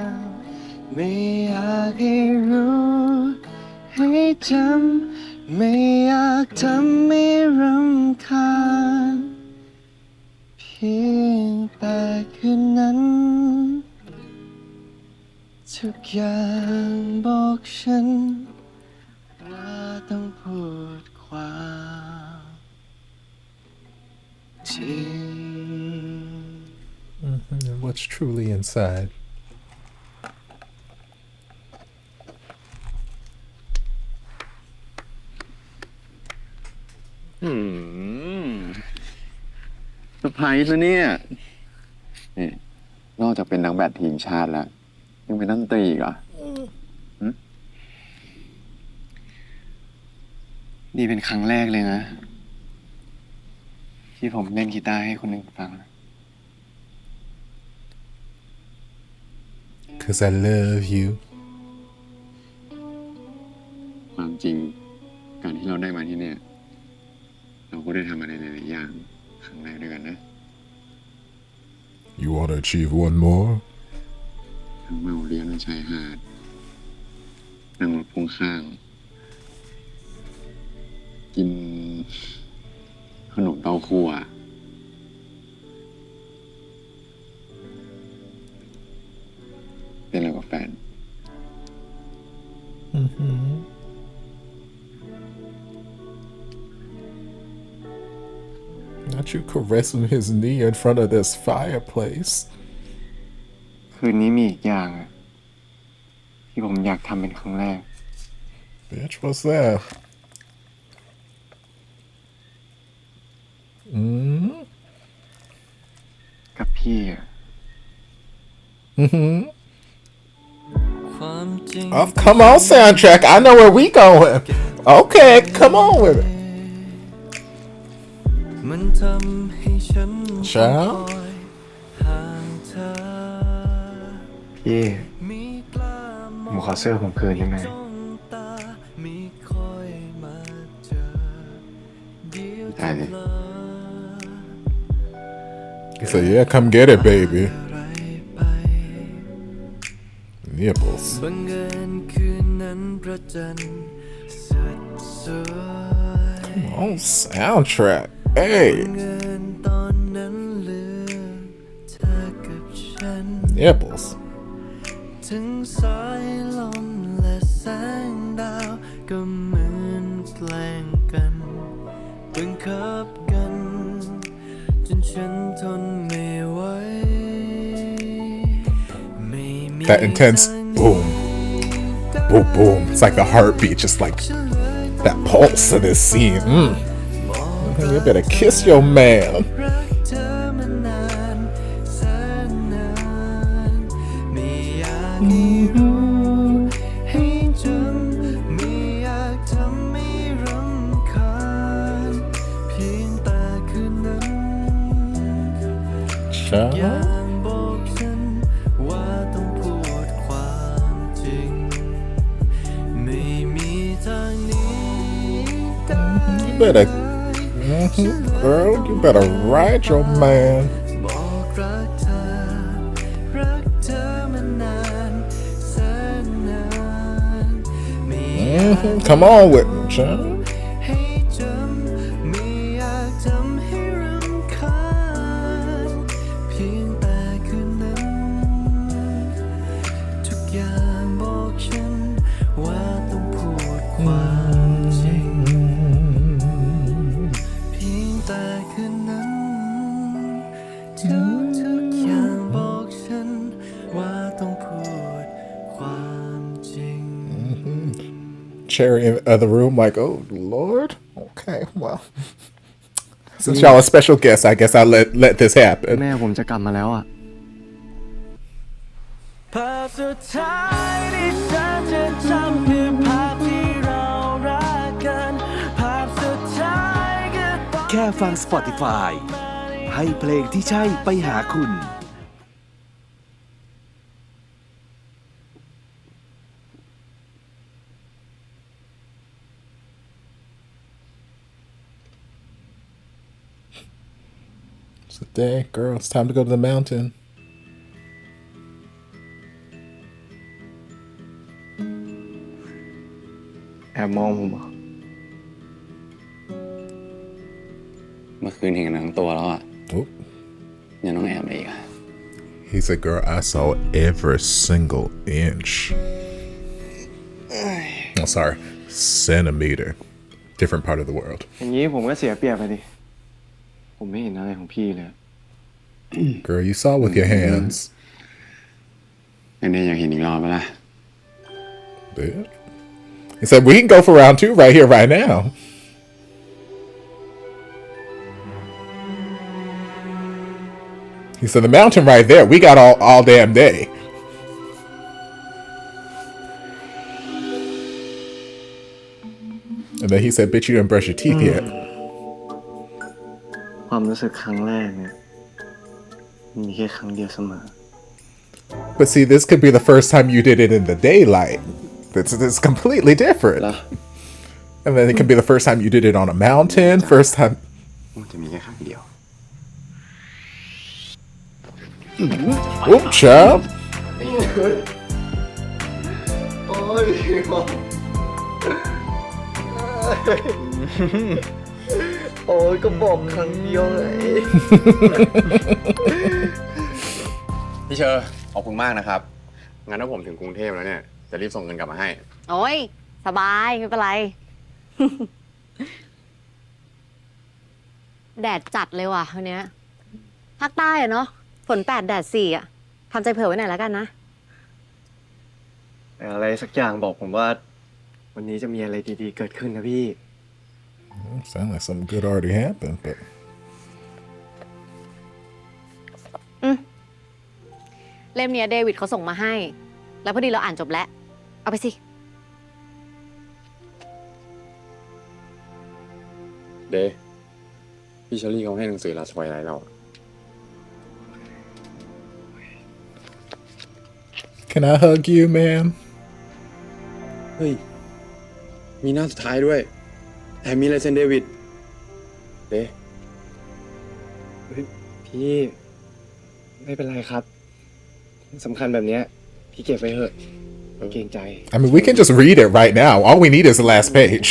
นไม่อยากให้รู้ให้จำไม่อยากทำให้รำคาญเพียงแต่คืนนั้นทุกอย่างบอกฉันว่าต้องพูดความจริง And what's truly inside. เซอร์ไพรส์นะเนี่ยนี่นอกจากเป็นนักแบดทีมชาติแล้ว ยังเป็นนักดนตรีอีกเหรอ นี่เป็นครั้งแรกเลยนะ ที่ผมเล่นกีตาร์ให้คนอื่นฟัง 'Cause I love you. ความจริงการที่เราได้มาที่เนี่ย เราก็ได้ทำอะไรหลายๆอย่างครั้งแรกด้วยกันนะ You want to achieve one more? ทั้งเมาเรียนบนชายหาดนั่งรถพ่วงข้าง กินขนมเต้าคั่วเป็นอะไรกับแฟน Not you caressing his knee in front of this fireplace. คืนนี้มีอีกอย่างอะที่ผมอยากทำเป็นครั้งแรก Bitch, what's that? กับพี่อะ Oh, come on, soundtrack. I know where we going. Okay, come on with it. มันทำให้ฉัน Child? ห่างเธอ พี่ มีกล้า ผมขอเสื้อผมคืนได้ไหม จ้องตาไม่ค่อยมาเจอเดียว ได้ดิ He said, yeah, come get it, baby. Nipples. บังเอิญคืนนั้นพระจันทร์สดสวย Oh, soundtrack. Hey. บังเอิญตอนนั้นเหลือเธอกับฉัน Nipples. ถึงสายลมและแสงดาวก็เหมือนแกล้งกันบังคับกันจนฉันทนไม่ไหวไม่มี That intense boom. Boom, boom. It's like a heartbeat, just like that pulse of this scene. You better kiss your man. รักเธอมานานแสนนานไม่อยากให้รู้ให้จำไม่อยากทำให้รำคาญเพียงแต่คืนนั้น Child. อย่างบอกฉันว่าต้องพูดความจริงไม่มีทางหนี้ได้ You better, girl, you better ride your man. บอกรักเธอมานานแสนนานไม่อยาก Come on with me, child. ให้จำไม่อยากทำให้รำคาญเพียงแต่คืนนั้นทุกอย่างบอกฉันว่าต้องพูดความจริงเพียงแต่คืนนั้นทุกอย่างบอกฉันว่าต้องพูดความจริง Cherry in the other room, like, oh Lord. Okay, well, since y'all are special guests, I guess I'll let this happen. แม่ผมจะกลับมาแล้วอ่ะ ภาพสุดท้ายที่ฉันจะจำคือภาพที่เรารักกันภาพสุดท้ายก็ต้องแค่ฟัง Spotify ให้เพลงที่ใช่ไปหาคุณ So, dang, girl, it's time to go to the mountain. แอบมองผมเหรอ เมื่อคืนเห็นกันทั้งตัวแล้วอ่ะ Oop. ยังต้องแอบอีกอ่ะ He said, girl, I saw every single inch. Oh, sorry, centimeter. Different part of the world. อย่างนี้ผมก็เสียเปรียบไปดิ ผมไม่เห็นอะไรของพี่เลย Girl, you saw with your hands. อันนี้อยากเห็นอีกรอบไหมล่ะ Yeah. He said, we can go for round 2 right here, right now. He said, the mountain right there, we got all damn day. And then he said, bitch, you didn't brush your teeth yet. ความรู้สึกครั้งแรกเนี่ยมีแค่ครั้งเดียวเสมอ But see, this could be the first time you did it in the daylight. It's completely different. And then it could be the first time you did it on a mountain. First time. มันจะมีแค่ครั้งเดียว Oop, child. โอ้ยโอ้ยก็บอกครั้งเดียวเลย พี่เชอร์ขอบคุณมากนะครับ งั้นถ้าผมถึงกรุงเทพแล้วเนี่ย จะรีบส่งเงินกลับมาให้ โอ้ยสบายไม่เป็นไร แดดจัดเลยว่ะวันเนี้ยภาคใต้อะเนาะฝน8แดด4อะทำใจเผื่อไว้หน่อยแล้วกันนะ แต่อะไรสักอย่างบอกผมว่า วันนี้จะมีอะไรดีๆเกิดขึ้นนะพี่ Sound like something good already happened, but เล่มเนี้ยเดวิดเขาส่งมาให้ แล้วพอดีเราอ่านจบแล้ว เอาไปสิ เดย์พี่เชอรี่เขาให้หนังสือลาสไวไลท์เรา can I hug you, ma'am? เฮ้ย มีหน้าสุดท้ายด้วย แต่มีลายเซ็นเดวิด เดย์ พี่ไม่เป็นไรครับสำคัญแบบเนี้ยพี่เก็บไว้เถอะเกรงใจ I mean, we can just read it right now. All we need is the last page.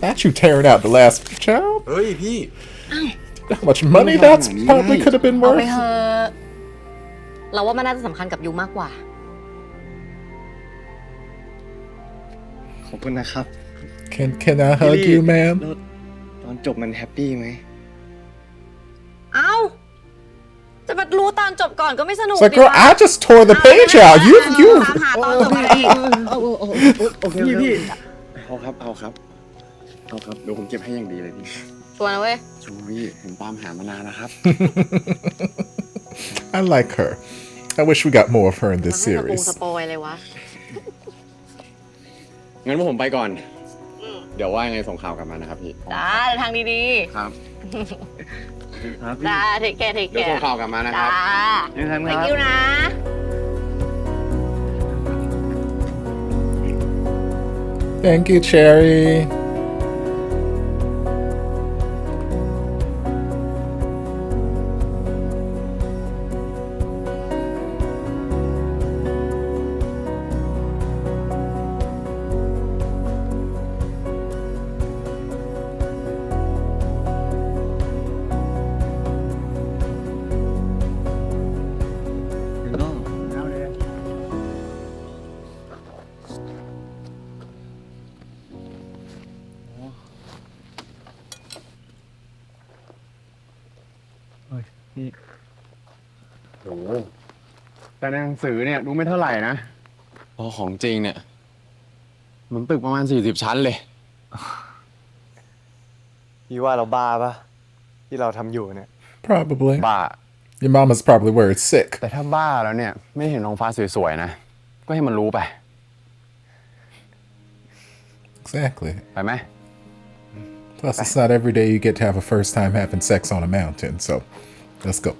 Not you tearing out the last child. เฮ้ยพี่ How much money that's probably could have been เอาไป worth. เถอะเราว่ามันน่าจะสำคัญกับยูมากกว่า ขอบคุณนะครับ Can I hug you, ma'am? แล้วตอนจบมันแฮปปี้ไหม เอ้า จะมารู้ตอนจบก่อนก็ไม่สนุก It's like, girl, I just tore the page out. You. ตามหาตอนจบก่อนอีก โอเคพี่ เอาครับ เอาครับ เอาครับ เดี๋ยวผมเก็บให้อย่างดีเลยพี่ ตัวนะเว้ย ชูพี่ผมตามหามานานนะครับ I like her. I wish we got more of her in this มันให้กระปุง series. สปอยเลยวะ งั้นพวกผมไปก่อน เดี๋ยวว่ายังไงส่งข่าวกลับมานะครับพี่ จ้าเดินทางดี ครับ ๆ จ้าเทคแคร์ เดี๋ยวส่งข่าวกลับมานะครับ จ้า เจอกันค ไป รับ คิวนะ Thank you, Cherry.พี่ โอ้โหแต่ในหนังสือเนี่ยดูไม่เท่าไหร่นะ พอของจริงเนี่ย มันตึกประมาณ40 ชั้นเลย พี่ว่าเราบ้าปะที่เราทำอยู่เนี่ย Probably. บ้า Your mama's probably worried sick. แต่ถ้าบ้าแล้วเนี่ย ไม่เห็นท้องฟ้าสวยๆนะ ก็ให้มันรู้ไป Exactly. ไปไหม Plus, it's not every day you get to have a first time having sex on a mountain. So, let's go.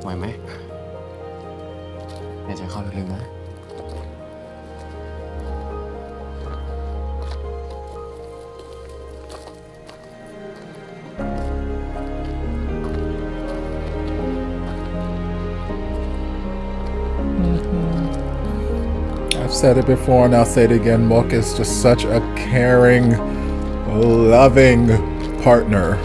ไหวไหมหายใจเข้าลึกๆนะ I've said it before and I'll say it again. Mhok is just such a caring, loving partner.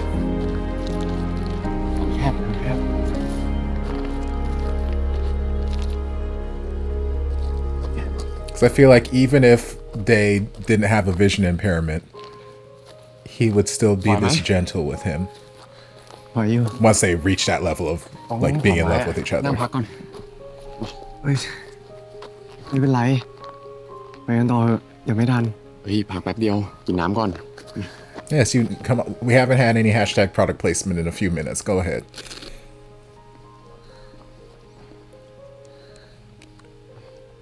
Because I feel like even if they didn't have a vision impairment, he would still be this gentle with him. Once they reach that level of like being in love with each นั่ง other. พักก่อน เฮ้ย ไม่เป็นไร ไปกันต่อเถอะอย่าไม่ทัน เฮ้ยพักแป๊บเดียว กินน้ำก่อน Yes, you come on. We haven't had any hashtag product placement in a few minutes. Go ahead.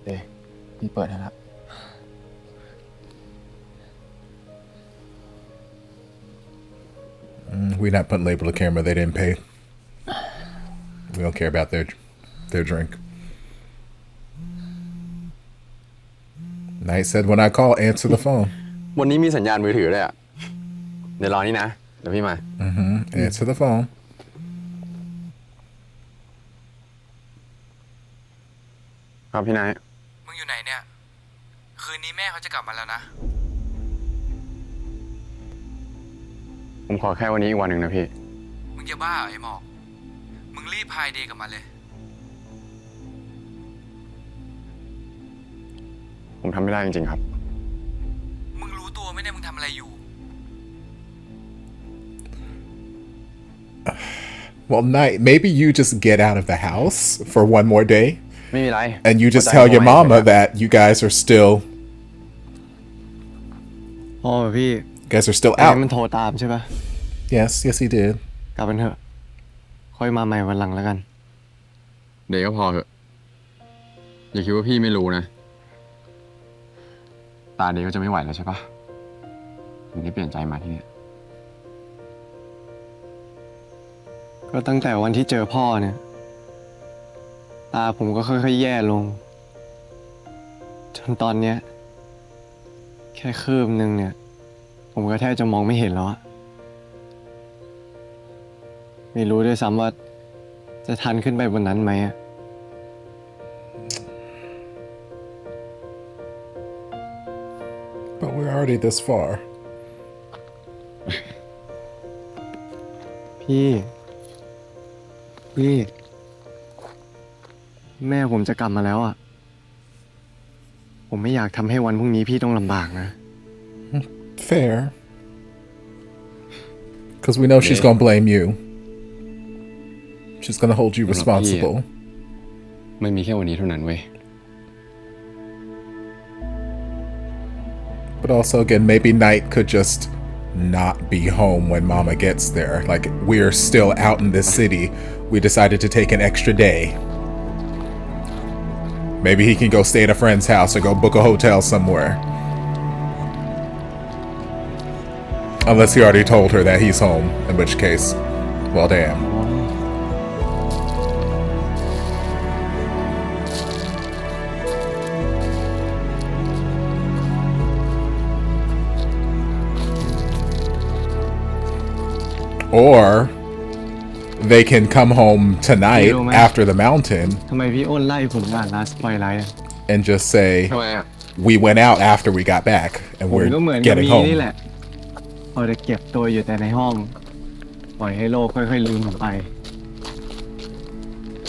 Hey, พี่เปิดให้แล้ว We're not putting label to camera. They didn't pay. We don't care about their drink. Knight said, when I call, answer the phone. วันนี้มีสัญญาณมือถือด้วยอ่ะ เดี๋ยวรอนี่นะ เดี๋ยวพี่มา Answer the phone. ครับพี่นาย มึงอยู่ไหนเนี่ย คืนนี้แม่เขาจะกลับมาแล้วนะ ผมขอแค่วันนี้อีกวันหนึ่งนะพี่ มึงจะบ้าเหรอไอ้หมอก มึงรีบพายเดย์กลับมาเลย ผมทำไม่ได้จริงๆครับ มึงรู้ตัวไหมเนี่ยมึงทำอะไรอยู่ Well, Knight, maybe you just get out of the house for one more day. ไม่มีไร And you just tell your mama that you guys are still พ่อพี่ you guys are still ไอ้ out. มันโทรตามใช่ปะ Yes, he did. กลับกันเถอะ ค่อยมาใหม่วันหลังแล้วกัน เดี๋ยวก็พอเถอะ อย่าคิดว่าพี่ไม่รู้นะ ตาเดียวก็จะไม่ไหวแล้วใช่ปะถึงได้เปลี่ยนใจมาที่นี่ ก็ตั้งแต่วันที่เจอพ่อเนี่ย ตาผมก็ค่อยๆแย่ลง จนตอนเนี้ย แค่คืบนึงเนี่ย ผมก็แทบจะมองไม่เห็นแล้วอะไม่รู้ด้วยซ้ำว่าจะทันขึ้นไปบนนั้นไหมอะ But we're already this far. พี่ แม่ผมจะกลับมาแล้วอ่ะ ผมไม่อยากทำให้วันพรุ่งนี้พี่ต้องลำบากนะ Fair. Because we know she's gonna blame you. She's gonna hold you responsible. ไม่มีแค่วันนี้เท่านั้นเว้ย But also, again, maybe Knight could just not be home when Mama gets there. Like, we're still out in this city. We decided to take an extra day. Maybe he can go stay at a friend's house or go book a hotel somewhere. Unless he already told her that he's home, in which case, well, damn. Or they can come home tonight You know, man. after the mountain ทำไมพี่อ้นไล่ผมอ่าน Last Twilight อะ and just say, ทำไมอ่ะ we went out after we got back and ผมก็เหมือน we're กับ getting มีนี่ home. แหละเอาแต่เก็บตัวอยู่แต่ในห้อง ปล่อยให้โลกค่อยๆลืมผมไป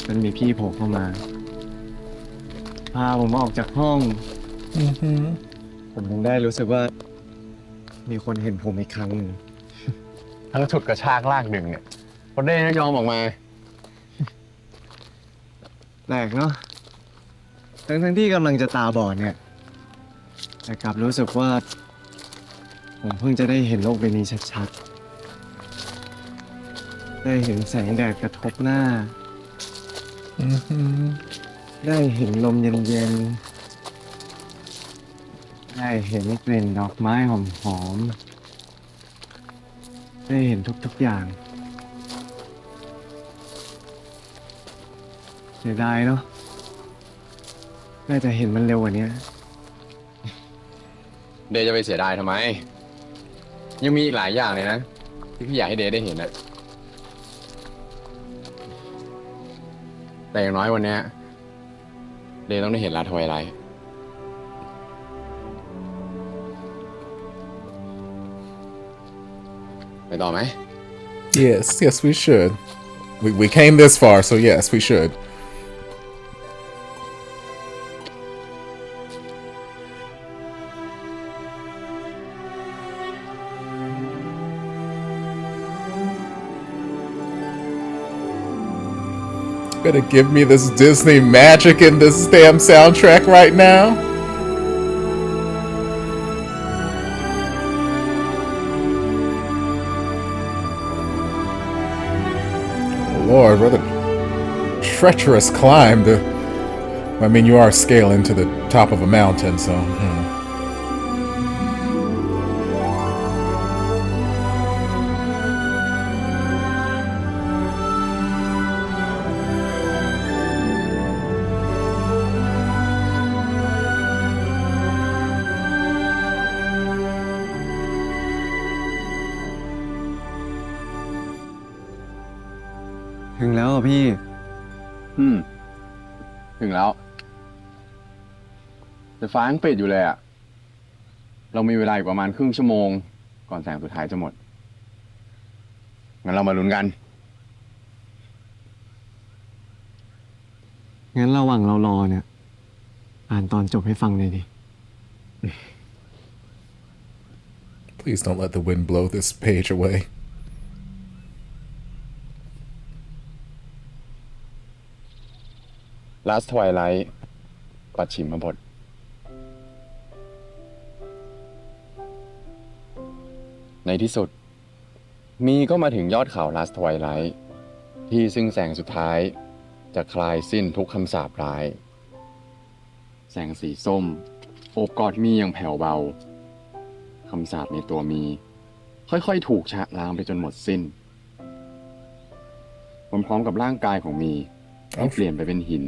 จนมีพี่โผล่เข้ามา พาผมออกจากห้อง ผมถึงได้รู้สึกว่า มีคนเห็นผมอีกครั้งหนึ่ง ทั้งฉุดกระชากลากดึงเนี่ยพอเด้ยอมออกมา แปลกเนาะทั้งที่กำลังจะตาบอดเนี่ย แต่กลับรู้สึกว่า ผมเพิ่งจะได้เห็นโลกใบนี้ชัดๆ ได้เห็นแสงแดดกระทบหน้า ได้เห็นลมเย็นๆ ได้เห็นกลิ่นดอกไม้หอมๆ ได้เห็นทุกๆอย่าง เสียดายเนาะน่าจะเห็นมันเร็วกว่านี้ เดย์จะไปเสียดายทำไม ยังมีอีกหลายอย่างเลยนะ ที่พี่อยากให้เดย์ได้เห็นนะแต่อย่างน้อยวันเนี้ยเดย์ต้องได้เห็นลาทวายไลท์ไปต่อไหม Yes, we should. We came this far, so yes, we should. Better give me this Disney magic in this damn soundtrack right now. Lord, what a treacherous climb to... I mean, you are scaling to the top of a mountain, so...ถึงแล้วอ่ะพี่ ถึงแล้วแต่ฟ้ายังปิดอยู่เลยอะเรามีเวลาอีกประมาณครึ่งชั่วโมง ก่อนแสงสุดท้ายจะหมด งั้นเรามาลุ้นกัน งั้นระหว่างเรารอเนี่ย อ่านตอนจบให้ฟังหน่อยดิ Please don't let the wind blow this page away. Last Twilight ปัจฉิมบท ในที่สุด มีก็มาถึงยอดเขา Last Twilight ที่ซึ่งแสงสุดท้ายจะคลายสิ้นทุกคำสาปร้าย แสงสีส้มโอบกอดมีอย่างแผ่วเบา คำสาปในตัวมี ค่อยๆถูกชะล้างไปจนหมดสิ้นพร้อมๆกับร่างกายของมีที่เปลี่ยนไปเป็นหิน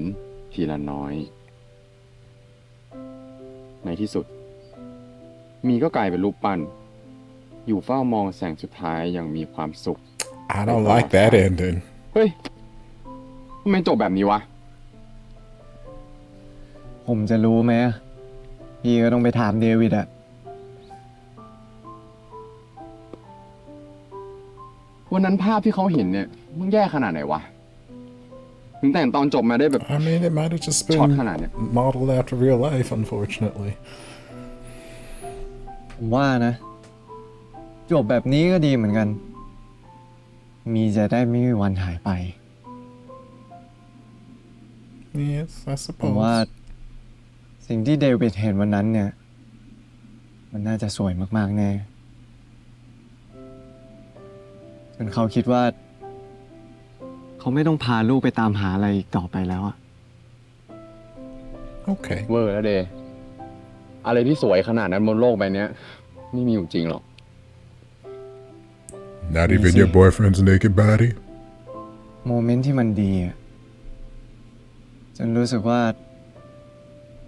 ทีละน้อย ในที่สุด มีก็กลายเป็นรูปปั้น อยู่เฝ้ามองแสงสุดท้ายอย่างมีความสุข I don't like that ending. เฮ้ยทำไมจบแบบนี้วะ ผมจะรู้ไหมพี่ก็ต้องไปถามเดวิดอะ วันนั้นภาพที่เขาเห็นเนี่ยมันแย่ขนาดไหนวะ ถึงแต่งตอนจบมาได้แบบ I mean, it might have just ช็อต been ขนาดเนี้ย modeled after real life, unfortunately. ผมว่านะ จบแบบนี้ก็ดีเหมือนกัน มีจะได้ไม่มีวันหายไป Yes, I ผมว่า suppose. สิ่งที่เดวิดเห็นวันนั้นเนี่ย มันน่าจะสวยมากๆแน่จนเขาคิดว่า เขาไม่ต้องพาลูกไปตามหาอะไรอีกต่อไปแล้วอะ Okay. เวอร์แล้วเดย์อะไรที่สวยขนาดนั้นบนโลกใบเนี้ยไม่มีอยู่จริงหรอก Not even your boyfriend's naked body? โมเมนต์ที่มันดีอะจนรู้สึกว่า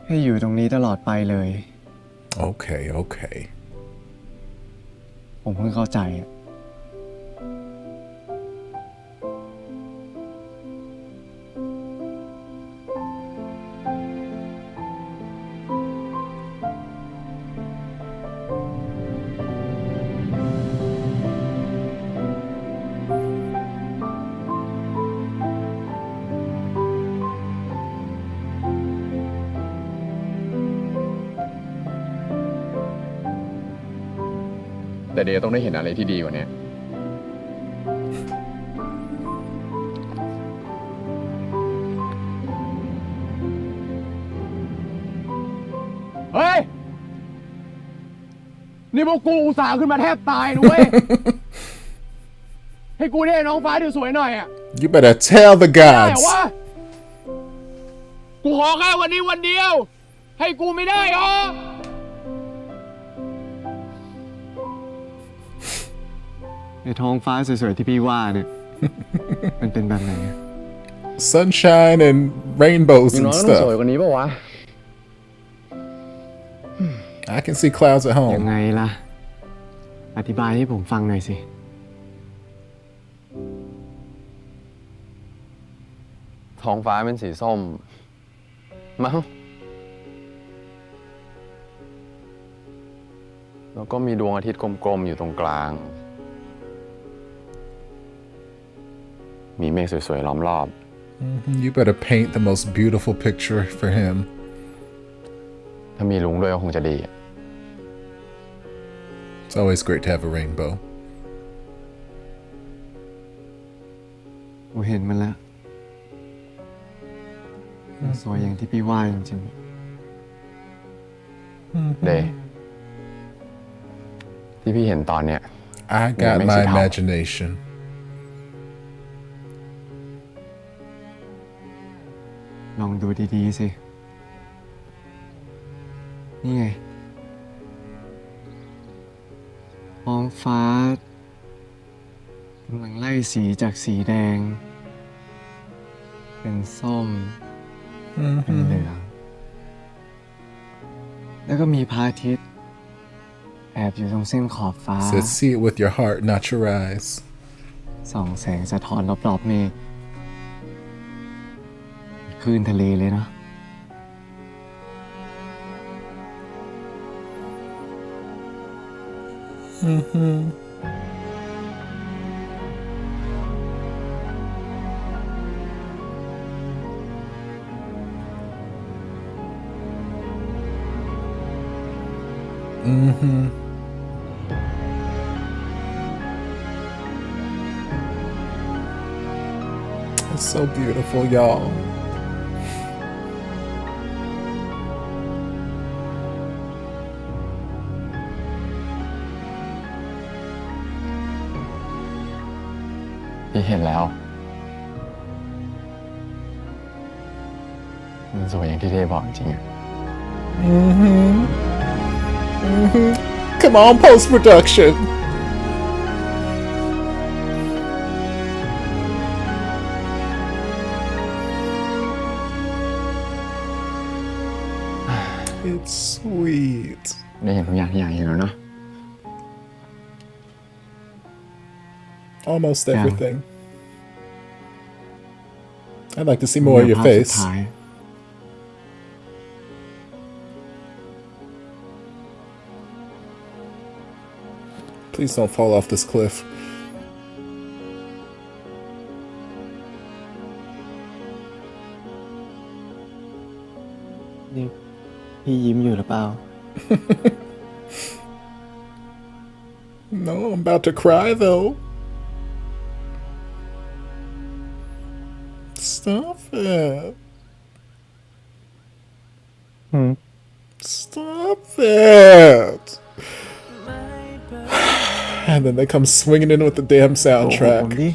ให้อยู่ตรงนี้ตลอดไปเลย Okay, okay. ผมเพิ่งเข้าใจอะ I แต่เดย์ต้องได้เห็นอะไรที่ดีกว่านี้ เฮ้ย นี่พวกกูอุตส่าห์ขึ้นมาแทบตายนะเว้ย ให้กูได้น้องฟ้าดูสวยหน่อยอ่ะ You better tell the ได้เหร gods. อวะ กูขอแค่วันนี้วันเดียว ให้กูไม่ได้เหรอ ในท้องฟ้าสวยๆที่พี่ว่าเนี่ย มันเป็นแบบไหน Sunshine and rainbows อย่าง and น้อยต้องสวย stuff. กว่านี้ป่าวะ I can see clouds at ยัง home. ไงล่ะ อธิบายให้ผมฟังหน่อยสิ ท้องฟ้าเป็นสีส้ม มั้ง แล้วก็มีดวงอาทิตย์กลมๆอยู่ตรงกลาง มีเมฆสวยๆล้อมรอบ You better paint the most beautiful picture for him. ถ้ามีลุงด้วยก็คงจะดี It's always great to have a rainbow. กูเห็นมันแล้วมันสวยอย่างที่พี่ว่าจริง เดย์ที่พี่เห็นตอนเนี้ย I got makes my it help. imagination. ๆ ลองดูดีๆสิ นี่ไง ท้องฟ้ากำลังไล่สีจากสีแดง เป็นส้ม เป็นเหลือง แล้วก็มีพระอาทิตย์ แอบอยู่ตรงเส้นขอบฟ้า Said, see it with your heart, not your eyes. ส่องแสงสะท้อนรอบๆเมฆคลื่นทะเลเลยเนาะ It's so beautiful, y'all. "พี่เห็นแล้ว มันสวยอย่างที่เดย์บอกจริงๆอะ Come on, post production. It's sweet. ได้เห็นทุกอย่างที่อยากเห็นแล้วเนาะ Almost Yeah. everything. I'd like to see more of your ภาพสุด face. ท้าย Please don't fall off this cliff. นี่พี่ยิ้มอยู่หรือเปล่า No, I'm about to cry though. Stop it. Stop it. And then they come swinging in with the damn ผม soundtrack. ดิ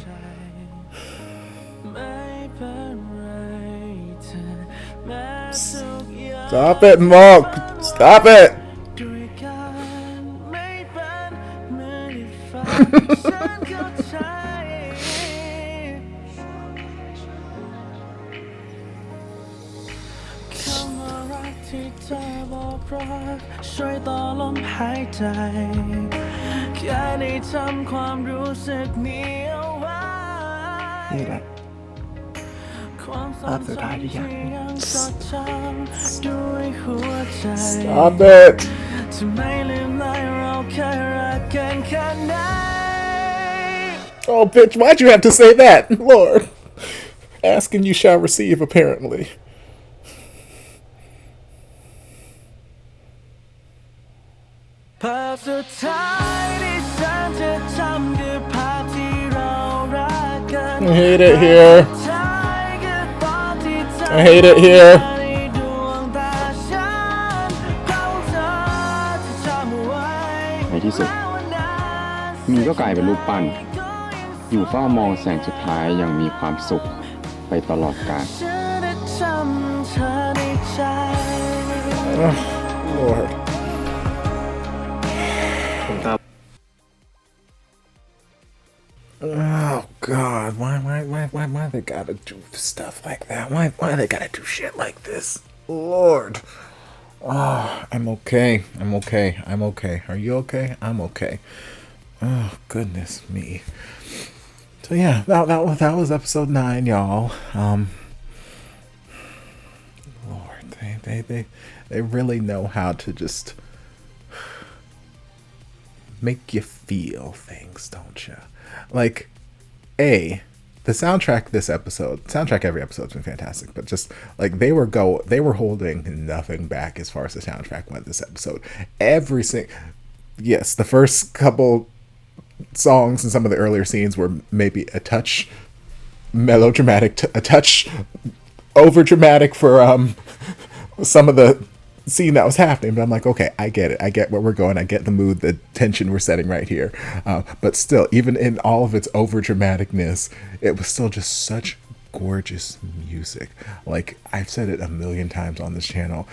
Stop it, Mhok. Stop it.นี่แหละ ภาพสุดท้ายที่อยากเห็น Stop it. Oh, bitch, why'd you have to say that? Lord. Ask and you shall receive, apparently. ภาพสุดท้ายที่ I hate it here. I hate it here. ในที่สุดมีก็กลายเป็นรูปปั้นอยู่เฝ้ามองแสงสุดท้ายอย่างมีความสุขไปตลอดกาล Lord. ผมตาม Oh God! Why they gotta do stuff like that? Why they gotta do shit like this? Lord. Oh, I'm okay. I'm okay. I'm okay. Are you okay? I'm okay. Oh goodness me. So yeah, that was episode 9, y'all. Lord, they really know how to just make you feel things, don't you? Like, the soundtrack this episode, soundtrack every episode's been fantastic, but just like they were holding nothing back as far as the soundtrack went this episode. Yes, the first couple songs and some of the earlier scenes were maybe a touch melodramatic, a touch over dramatic for some of the scene that was happening, but I'm like, okay, I get it. I get where we're going. I get the mood, the tension we're setting right here. But still, even in all of its over dramaticness, it was still just such gorgeous music. Like, I've said it a million times on this channel.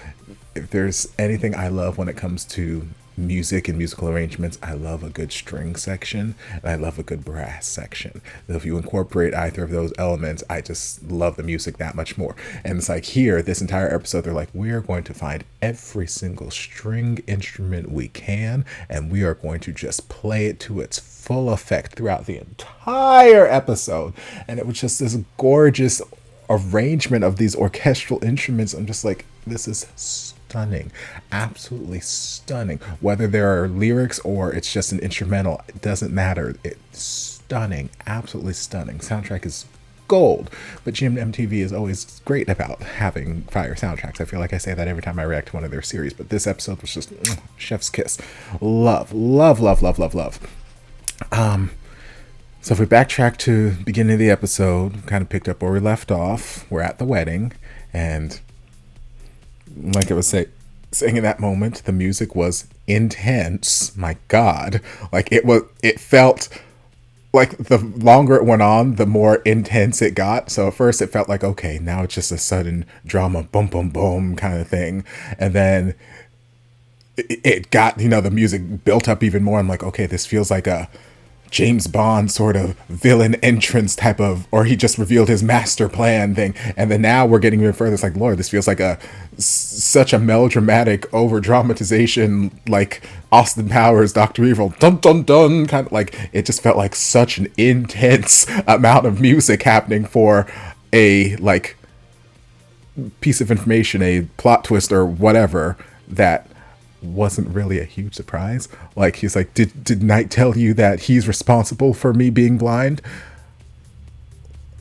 If there's anything I love when it comes to music and musical arrangements, I love a good string section and I love a good brass section. If you incorporate either of those elements, I just love the music that much more. And it's like here, this entire episode, they're like, we are going to find every single string instrument we can and we are going to just play it to its full effect throughout the entire episode. And it was just this gorgeous arrangement of these orchestral instruments. I'm just like, this is stunning, absolutely stunning. Whether there are lyrics or it's just an instrumental, it doesn't matter. It's stunning, absolutely stunning. Soundtrack is gold, but GMMTV is always great about having fire soundtracks. I feel like I say that every time I react to one of their series, but this episode was just chef's kiss. Love. So if we backtrack to the beginning of the episode, kind of picked up where we left off. We're at the wedding, and like I was saying in that moment, the music was intense. My God, like it felt like the longer it went on, the more intense it got. So at first it felt like, okay, now it's just a sudden drama, boom, boom, boom kind of thing. And then it got, the music built up even more. I'm like, okay, this feels like a James Bond sort of villain entrance type of, or he just revealed his master plan thing. And then now we're getting even further. It's like, Lord, this feels like such a melodramatic over dramatization, like Austin Powers, Dr. Evil, dun dun dun, kind of like, it just felt like such an intense amount of music happening for a like piece of information, a plot twist or whatever that wasn't really a huge surprise. Like, he's like, did Knight tell you that he's responsible for me being blind?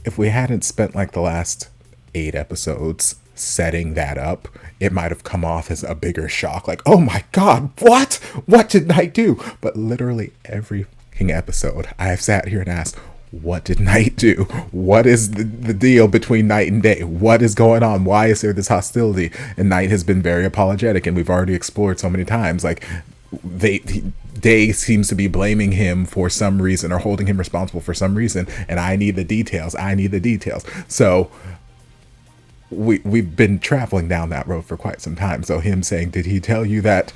If we hadn't spent like the last 8 episodes setting that up, it might have come off as a bigger shock. Like, oh my God, what did Knight do? But literally every episode I've sat here and asked, what did Knight do? What is the deal between Night and Day? What is going on? Why is there this hostility? And Knight has been very apologetic, and we've already explored so many times. Like, Day seems to be blaming him for some reason or holding him responsible for some reason, and I need the details. So we've been traveling down that road for quite some time. So him saying, did he tell you that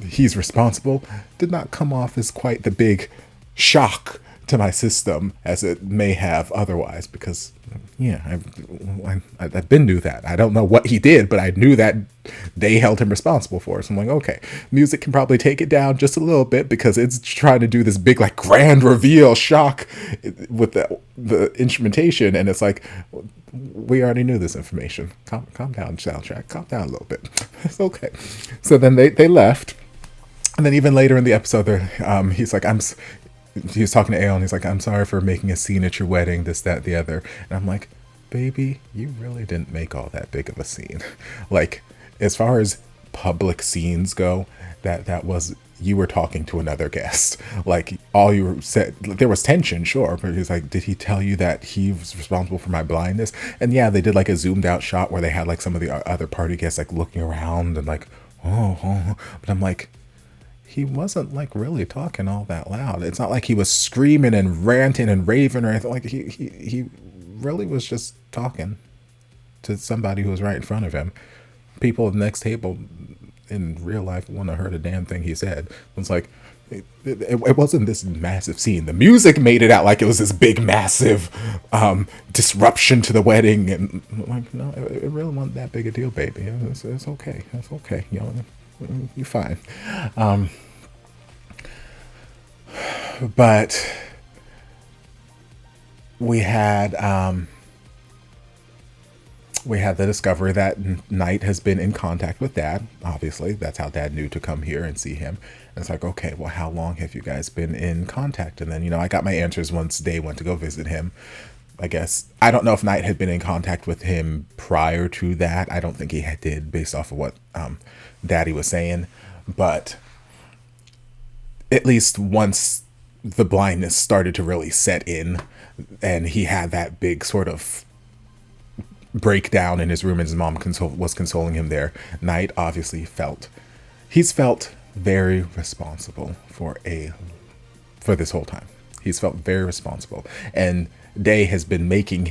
he's responsible, did not come off as quite the big shock to my system as it may have otherwise, because I've been knew that. I don't know what he did, but I knew that they held him responsible for it. So I'm like, okay, music can probably take it down just a little bit because it's trying to do this big like grand reveal shock with the instrumentation, and it's like, we already knew this information. Calm down, soundtrack, calm down a little bit. It's okay. So then they left, and then even later in the episode, he's like, he was talking to Ale, and he's like, I'm sorry for making a scene at your wedding, this, that, the other. And I'm like, baby, you really didn't make all that big of a scene. Like, as far as public scenes go, that was you were talking to another guest. Like, all you said, there was tension, sure, but he was like, did he tell you that he was responsible for my blindness? And yeah, they did like a zoomed out shot where they had like some of the other party guests like looking around and like, oh. But I'm like, he wasn't like really talking all that loud. It's not like he was screaming and ranting and raving or anything. Like, he really was just talking to somebody who was right in front of him. People at the next table in real life wouldn't have heard a damn thing he said. It's like, it wasn't this massive scene. The music made it out like it was this big, massive disruption to the wedding. And like, no, it really wasn't that big a deal, baby. It's okay. It's okay. You know, you're fine. But we had the discovery that Knight has been in contact with Dad. Obviously, that's how Dad knew to come here and see him. And it's like, okay, well, how long have you guys been in contact? And then, you know, I got my answers once Day went to go visit him. I guess, I don't know if Knight had been in contact with him prior to that. I don't think he did, based off of what Daddy was saying. But at least once the blindness started to really set in and he had that big sort of breakdown in his room and his mom was consoling him there, Knight obviously felt very responsible for this whole time. He's felt very responsible, and Day has been making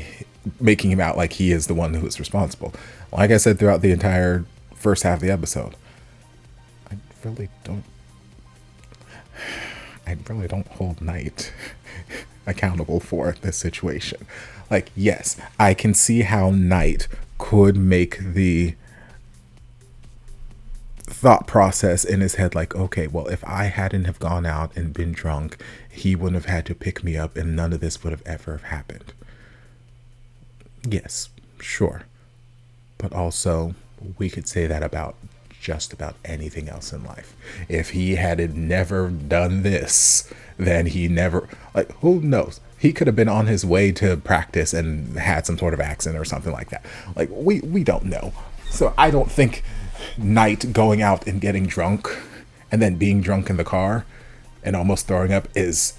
him out like he is the one who is responsible. Like I said throughout the entire first half of the episode, I really don't hold Knight accountable for this situation. Like, yes, I can see how Knight could make the thought process in his head like, okay, well, if I hadn't have gone out and been drunk, he wouldn't have had to pick me up and none of this would have ever happened. Yes, sure. But also, we could say that about just about anything else in life. If he had never done this, then he never, like, who knows? He could have been on his way to practice and had some sort of accident or something like that. Like, we don't know. So I don't think Knight going out and getting drunk and then being drunk in the car and almost throwing up is,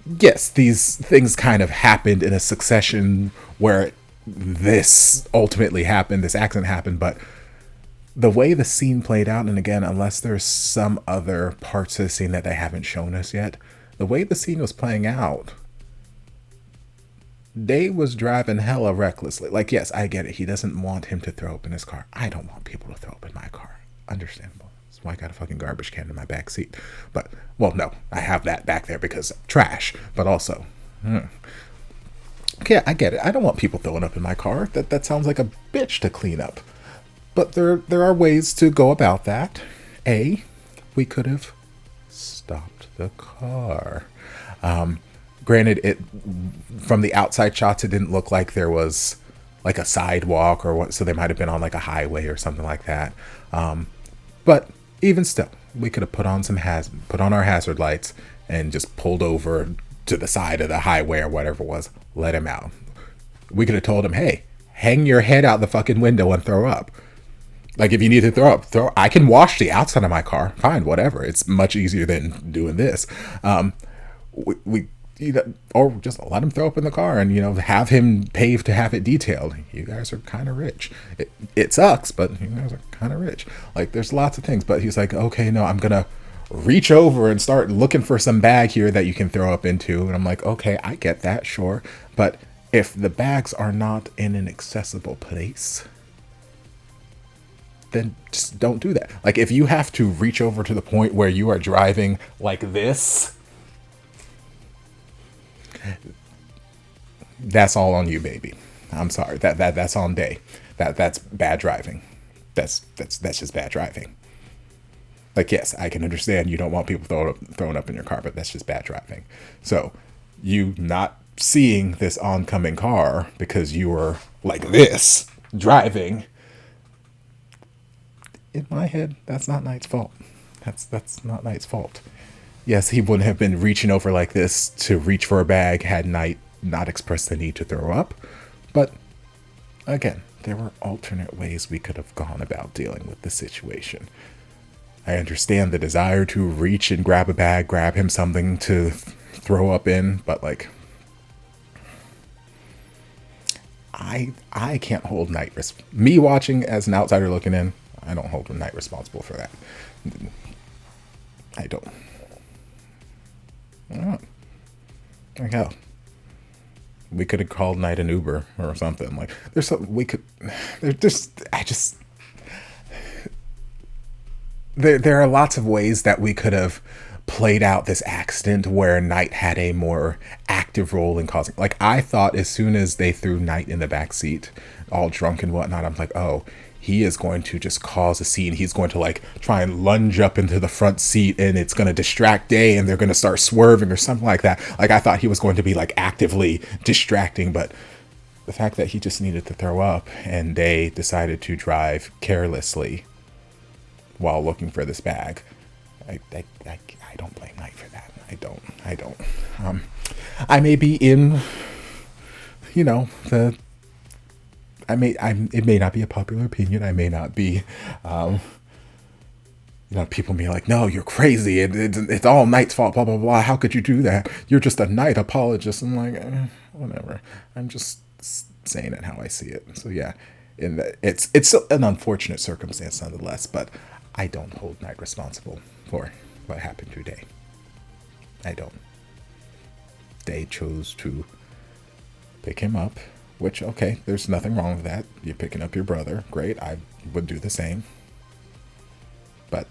yes, these things kind of happened in a succession where this ultimately happened, this accident happened, but the way the scene played out, and again, unless there's some other parts of the scene that they haven't shown us yet, the way the scene was playing out, Day was driving hella recklessly. Like, yes, I get it. He doesn't want him to throw up in his car. I don't want people to throw up in my car. Understandable. That's why I got a fucking garbage can in my back seat. But, well, no, I have that back there because trash. But also, okay, I get it. I don't want people throwing up in my car. That sounds like a bitch to clean up. But there are ways to go about that. We could have stopped the car. Granted, it from the outside shots, it didn't look like there was like a sidewalk or what, so they might have been on like a highway or something like that. But even still, we could have put on our hazard lights and just pulled over to the side of the highway or whatever it was. Let him out. We could have told him, hey, hang your head out the fucking window and throw up. Like, if you need to throw up, I can wash the outside of my car. Fine, whatever. It's much easier than doing this. Or just let him throw up in the car and, have him pay to have it detailed. You guys are kind of rich. It sucks, but you guys are kind of rich. Like, there's lots of things. But he's like, okay, no, I'm going to reach over and start looking for some bag here that you can throw up into. And I'm like, okay, I get that, sure. But if the bags are not in an accessible place, then just don't do that. Like, if you have to reach over to the point where you are driving like this, that's all on you, baby. I'm sorry. That's on Day. That's bad driving. That's just bad driving. Like, yes, I can understand you don't want people throwing up in your car, but that's just bad driving. So you not seeing this oncoming car because you were like this driving, in my head, that's not Knight's fault. That's not Knight's fault. Yes, he wouldn't have been reaching over like this to reach for a bag had Knight not expressed the need to throw up. But again, there were alternate ways we could have gone about dealing with the situation. I understand the desire to reach and grab a bag, grab him something to throw up in, but like, I can't hold Knight me watching as an outsider looking in. I don't hold Knight responsible for that. I don't. Like hell, we could have called Knight an Uber or something. Like there's something we could. There are lots of ways that we could have played out this accident where Knight had a more active role in causing. Like I thought as soon as they threw Knight in the back seat, all drunk and whatnot, I'm like, oh, he is going to just cause a scene. He's going to like try and lunge up into the front seat and it's going to distract Day and they're going to start swerving or something like that. Like I thought he was going to be like actively distracting, but the fact that he just needed to throw up and Day decided to drive carelessly while looking for this bag. I don't blame Knight for that. I don't. I may be in, you know, it may not be a popular opinion. I may not be, you know, people may be like, no, you're crazy. It's all Knight's fault, blah, blah, blah. How could you do that? You're just a Knight apologist. I'm like, whatever. I'm just saying it how I see it. So yeah, it's an unfortunate circumstance nonetheless, but I don't hold Knight responsible for what happened today. I don't. They chose to pick him up, which, okay, there's nothing wrong with that. You're picking up your brother. Great. I would do the same. But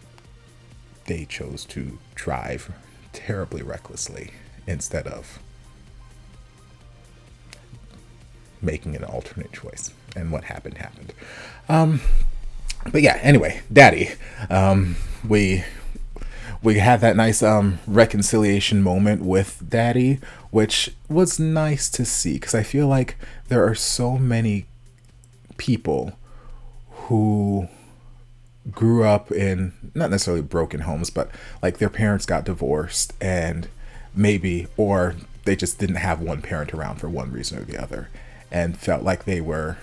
they chose to drive terribly recklessly instead of making an alternate choice. And what happened. But yeah, anyway, Daddy, we had that nice reconciliation moment with Daddy, which was nice to see because I feel like there are so many people who grew up in not necessarily broken homes, but like their parents got divorced and maybe, or they just didn't have one parent around for one reason or the other and felt like they were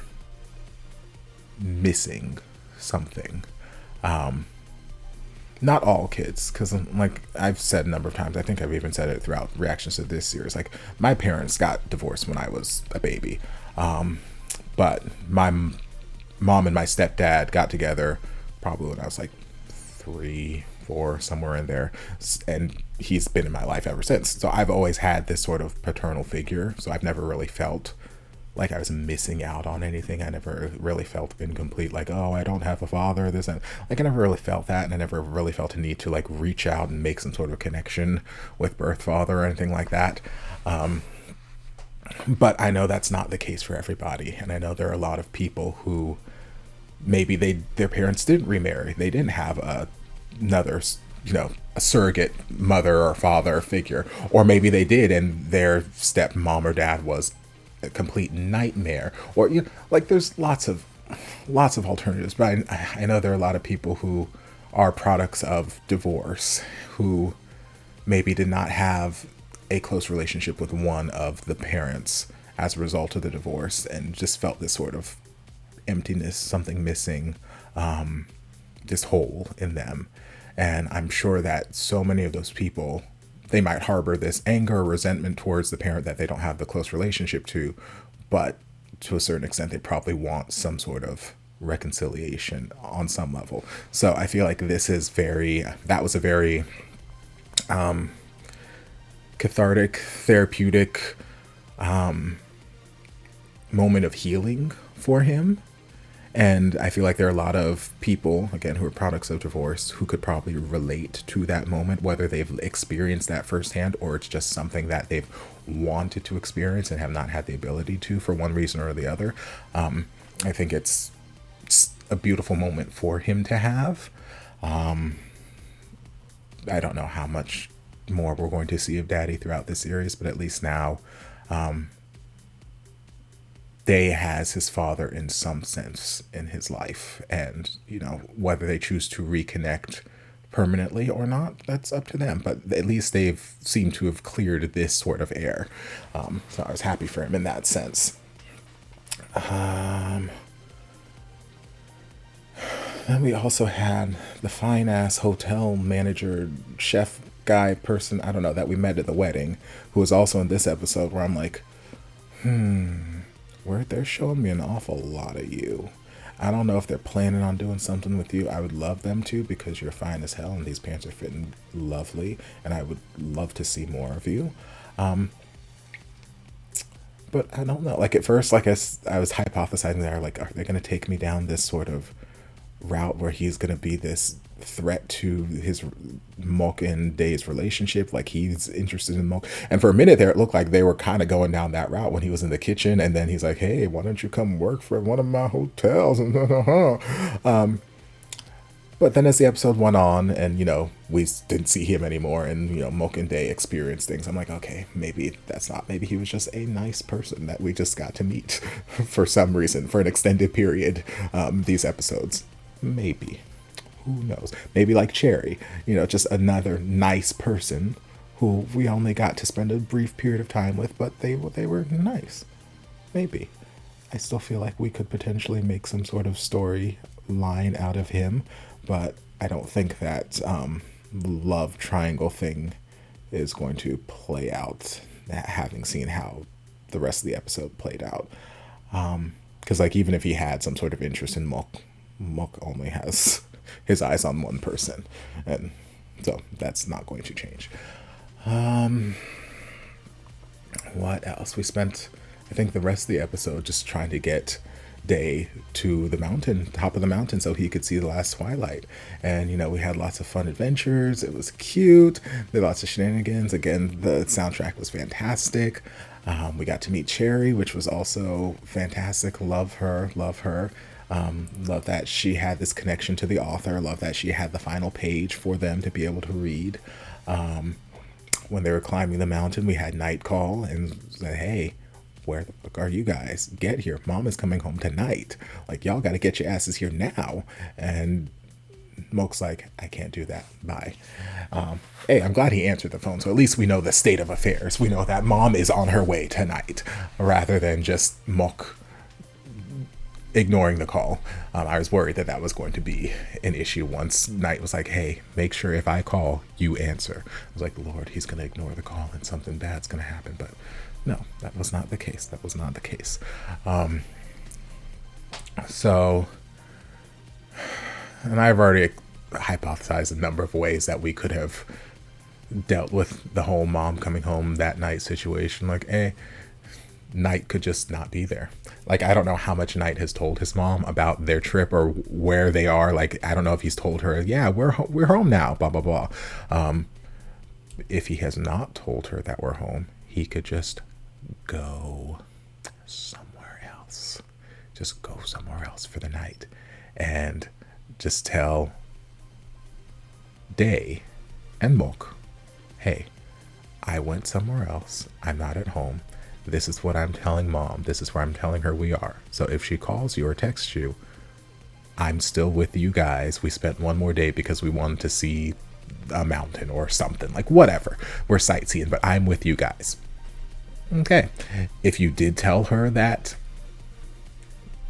missing something. Not all kids, because like I've said a number of times, I think I've even said it throughout reactions to this series, like my parents got divorced when I was a baby, but my mom and my stepdad got together probably when I was like 3, 4, somewhere in there, and he's been in my life ever since. So I've always had this sort of paternal figure, so I've never really felt like I was missing out on anything. I never really felt incomplete, like, oh, I don't have a father, this and like I never really felt that, and I never really felt a need to like reach out and make some sort of connection with birth father or anything like that. But I know that's not the case for everybody, and I know there are a lot of people who maybe their parents didn't remarry, they didn't have another, you know, a surrogate mother or father figure, or maybe they did and their stepmom or dad was a complete nightmare, or you know, like there's lots of alternatives. But I know there are a lot of people who are products of divorce who maybe did not have a close relationship with one of the parents as a result of the divorce and just felt this sort of emptiness, something missing, this hole in them. And I'm sure that so many of those people, they might harbor this anger or resentment towards the parent that they don't have the close relationship to, but to a certain extent, they probably want some sort of reconciliation on some level. So I feel like that was a very cathartic, therapeutic moment of healing for him. And I feel like there are a lot of people, again, who are products of divorce who could probably relate to that moment, whether they've experienced that firsthand or it's just something that they've wanted to experience and have not had the ability to for one reason or the other. I think it's a beautiful moment for him to have. I don't know how much more we're going to see of Daddy throughout the series, but at least now Day has his father in some sense in his life, and you know, whether they choose to reconnect permanently or not, that's up to them, but at least they've seemed to have cleared this sort of air. So I was happy for him in that Then we also had the fine ass hotel manager, chef guy person, I don't know, that we met at the wedding, who was also in this episode, where I'm like, where they're showing me an awful lot of you. I don't know if they're planning on doing something with you. I would love them to, because you're fine as hell and these pants are fitting lovely, and I would love to see more of you. But I don't know. Like, at first, like, I was hypothesizing there, like, are they going to take me down this sort of route where he's going to be this threat to his Mhok and Dae's relationship? Like, he's interested in Mhok. And for a minute there, it looked like they were kind of going down that route when he was in the kitchen. And then he's like, hey, why don't you come work for one of my hotels? But then as the episode went on and, you know, we didn't see him anymore, and, you know, Mhok and Dae experienced things, I'm like, okay, maybe that's not, maybe he was just a nice person that we just got to meet for some reason, for an extended period, these episodes. Maybe. Who knows? Maybe like Cherry, you know, just another nice person who we only got to spend a brief period of time with, but they were nice. Maybe. I still feel like we could potentially make some sort of story line out of him, but I don't think that love triangle thing is going to play out, having seen how the rest of the episode played out. Because, like, even if he had some sort of interest in Mhok only has his eyes on one person, and so that's not going to change. What else? We spent, I think, the rest of the episode just trying to get Dae to the mountain, top of the mountain, so he could see the last Twilight. And, you know, we had lots of fun adventures. It was cute. There were lots of shenanigans. Again, the soundtrack was fantastic. We got to meet Cherry, which was also fantastic. Love her. Love that she had this connection to the author. Love that she had the final page for them to be able to read. When they were climbing the mountain, we had night call and said, hey, where the fuck are you guys? Get here. Mom is coming home tonight. Like, y'all got to get your asses here now. And Mhok's like, I can't do that. Bye. Hey, I'm glad he answered the phone. So at least we know the state of affairs. We know that Mom is on her way tonight, rather than just Mhok ignoring the call. I was worried that was going to be an issue once Knight was like, hey, make sure if I call, you answer. I was like, Lord, he's going to ignore the call and something bad's going to happen. But no, that was not the case. So, and I've already hypothesized a number of ways that we could have dealt with the whole Mom coming home that night situation. Like, Knight could just not be there. Like, I don't know how much Knight has told his mom about their trip or where they are. Like, I don't know if he's told her, yeah, we're home now, blah, blah, blah. If he has not told her that we're home, he could just go somewhere else. Just go somewhere else for the night. And just tell Dae and Mhok, hey, I went somewhere else. I'm not at home. This is what I'm telling Mom. This is where I'm telling her we are. So if she calls you or texts you, I'm still with you guys. We spent one more day because we wanted to see a mountain or something. Like, whatever. We're sightseeing, but I'm with you guys. Okay. If you did tell her that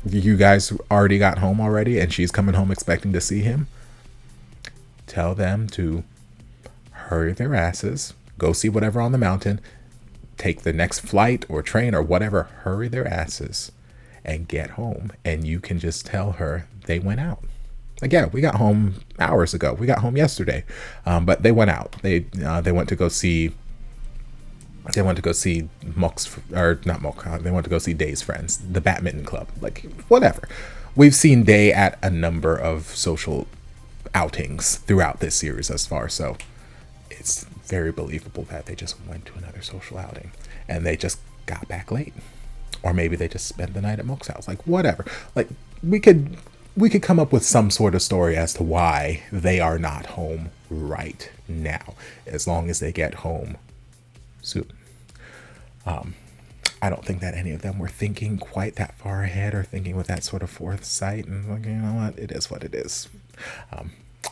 you guys already got home already and she's coming home expecting to see him, tell them to hurry their asses, go see whatever on the mountain, take the next flight or train or whatever, hurry their asses and get home. And you can just tell her they went out. Like, yeah, we got home hours ago. We got home yesterday. But they went out. They went to go see Mhok's, or not Mhok, they went to go see Dae's friends, the badminton club. Like, whatever. We've seen Dae at a number of social outings throughout this series thus far, so it's very believable that they just went to another social outing and they just got back late. Or maybe they just spent the night at Mhok's house. Like, whatever. Like, we could come up with some sort of story as to why they are not home right now, as long as they get home soon. I don't think that any of them were thinking quite that far ahead or thinking with that sort of foresight. And, like, you know what? It is what it is.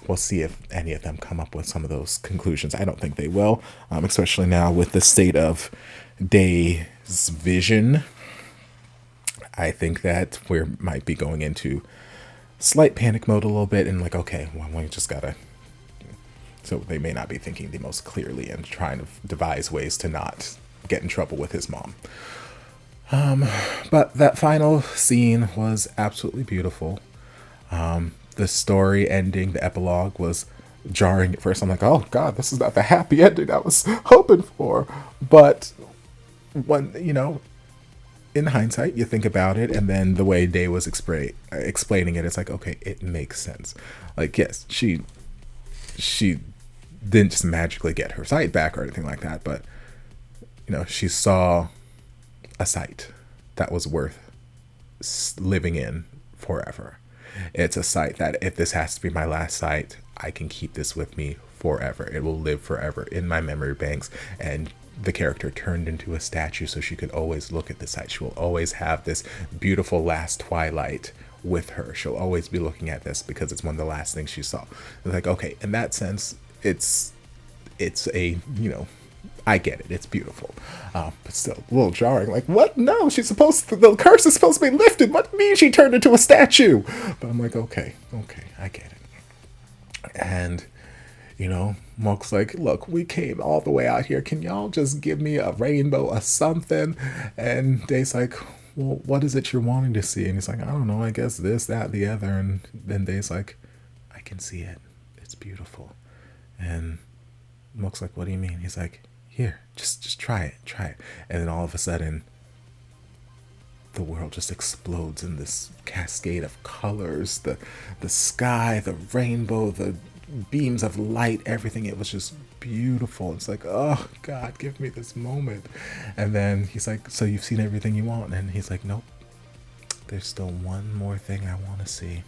We'll see if any of them come up with some of those conclusions. I don't think they will, especially now with the state of Dae's vision. I think that we might be going into slight panic mode a little bit and like, okay, well, we just gotta. So they may not be thinking the most clearly and trying to devise ways to not get in trouble with his mom. But that final scene was absolutely beautiful. The story ending, the epilogue, was jarring at first. I'm like, oh God, this is not the happy ending I was hoping for. But when, in hindsight, you think about it, and then the way Day was explaining it, it's like, okay, it makes sense. Like, yes, she didn't just magically get her sight back or anything like that, but she saw a sight that was worth living in forever. It's a sight that if this has to be my last sight, I can keep this with me forever. It will live forever in my memory banks. And the character turned into a statue so she could always look at the sight. She will always have this beautiful last twilight with her. She'll always be looking at this because it's one of the last things she saw. It's like, okay, in that sense, it's a, I get it. It's beautiful. But still a little jarring. Like, what? No, the curse is supposed to be lifted. What do you mean she turned into a statue? But I'm like, okay, I get it. And, Mhok's like, look, we came all the way out here. Can y'all just give me a rainbow or something? And Day's like, well, what is it you're wanting to see? And he's like, I don't know, I guess this, that, the other. And then Day's like, I can see it. It's beautiful. And Mhok's like, what do you mean? He's like, here, just try it. And then all of a sudden, the world just explodes in this cascade of colors. The sky, the rainbow, the beams of light, everything. It was just beautiful. It's like, oh God, give me this moment. And then he's like, so you've seen everything you want? And he's like, nope, there's still one more thing I want to see.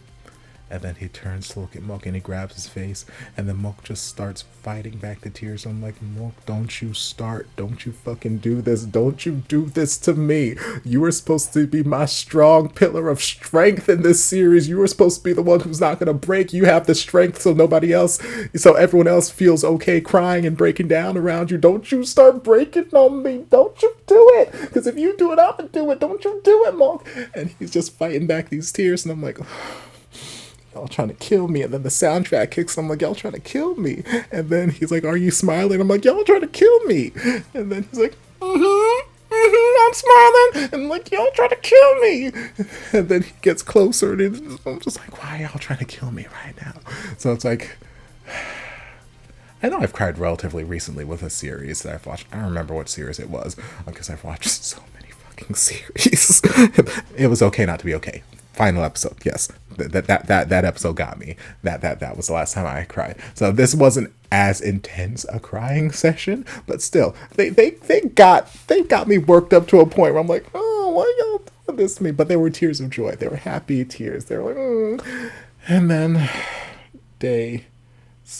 And then he turns to look at Mhok and he grabs his face, and then Mhok just starts fighting back the tears. I'm like, Mhok, don't you fucking do this. Don't you do this to me. You were supposed to be my strong pillar of strength in this series. You were supposed to be the one who's not going to break. You have the strength so everyone else feels okay crying and breaking down around you. Don't you start breaking on me. Don't you do it. Because if you do it, I'm going to do it. Don't you do it, Mhok. And he's just fighting back these tears, and I'm like, y'all trying to kill me. And then the soundtrack kicks, and I'm like, y'all trying to kill me. And then he's like, are you smiling? I'm like, y'all trying to kill me. And then he's like, I'm smiling. And I'm like, y'all trying to kill me. And then he gets closer, and I'm just like, why are y'all trying to kill me right now? So it's like, I know I've cried relatively recently with a series that I've watched. I don't remember what series it was because I've watched so many fucking series. It was okay not to be okay. Final episode, yes. That episode got me. That was the last time I cried. So this wasn't as intense a crying session, but still, they got me worked up to a point where I'm like, oh, why y'all doing this to me? But they were tears of joy. They were happy tears. They were like, And then Day's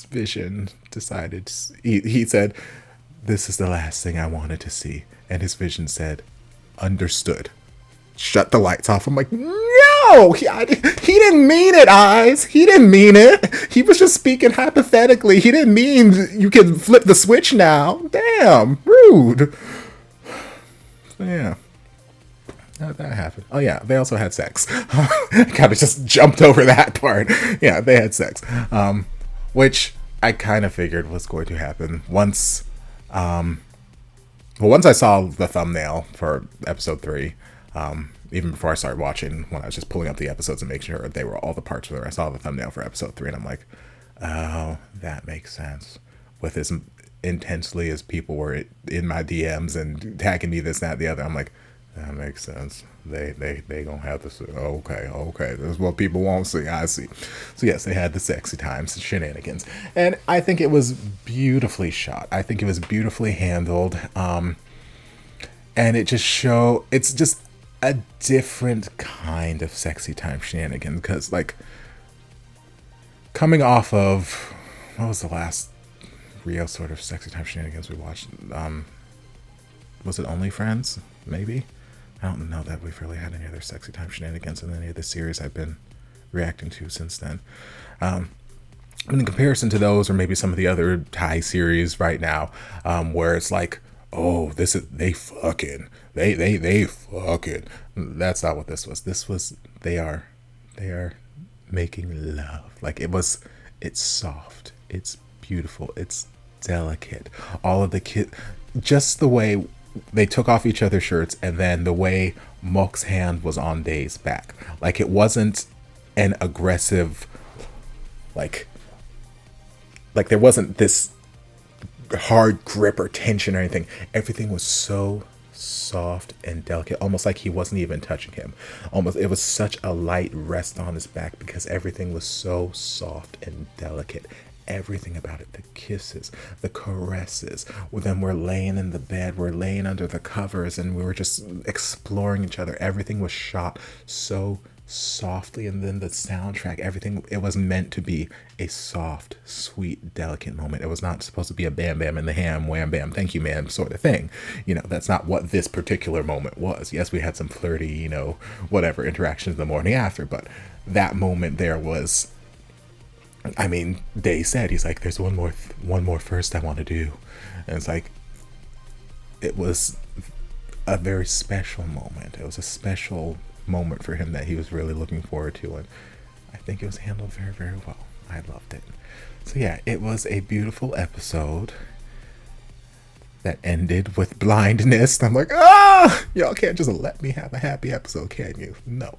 vision decided. He said, "This is the last thing I wanted to see," and his vision said, "Understood." Shut the lights off. I'm like, no, he didn't mean it, Eyes. He didn't mean it. He was just speaking hypothetically. He didn't mean you can flip the switch now. Damn, rude. Yeah. That happened. Oh yeah, they also had sex. Kind of just jumped over that part. Yeah, they had sex. Which I kind of figured was going to happen once I saw the thumbnail for episode 3. Even before I started watching, when I was just pulling up the episodes and making sure they were all the parts where I saw the thumbnail for episode 3, and I'm like, oh, that makes sense. With as intensely as people were in my DMs and tagging me this, that, the other, I'm like, that makes sense. They gonna have this. Okay, this is what people won't see. I see. So yes, they had the sexy times, the shenanigans, and I think it was beautifully shot. I think it was beautifully handled. And it just it's just a different kind of sexy time shenanigans, because like coming off of, what was the last real sort of sexy time shenanigans we watched? Was it Only Friends? Maybe? I don't know that we've really had any other sexy time shenanigans in any of the series I've been reacting to since then. In comparison to those, or maybe some of the other Thai series right now, where it's like, oh, they fucking. That's not what this was. This was they are making love. Like it's soft, it's beautiful, it's delicate. All of the just the way they took off each other's shirts, and then the way Mhok's hand was on Dae's back. Like it wasn't an aggressive, like there wasn't this hard grip or tension or anything. Everything was so soft and delicate, almost like he wasn't even touching him. Almost, it was such a light rest on his back because everything was so soft and delicate. Everything about it, the kisses, the caresses. Well, then we're laying in the bed, we're laying under the covers, and we were just exploring each other. Everything was shot so softly, and then the soundtrack, everything, it was meant to be a soft, sweet, delicate moment. It was not supposed to be a bam bam in the ham, wham bam, thank you ma'am sort of thing. You know, that's not what this particular moment was. Yes, we had some flirty, you know, whatever interactions the morning after, but that moment there was, I mean, Dae said, he's like, there's one more first I want to do. And it's like, it was a very special moment. It was a special moment for him that he was really looking forward to. And I think it was handled very, very well. I loved it. So yeah, it was a beautiful episode that ended with blindness. I'm like, y'all can't just let me have a happy episode, can you? No.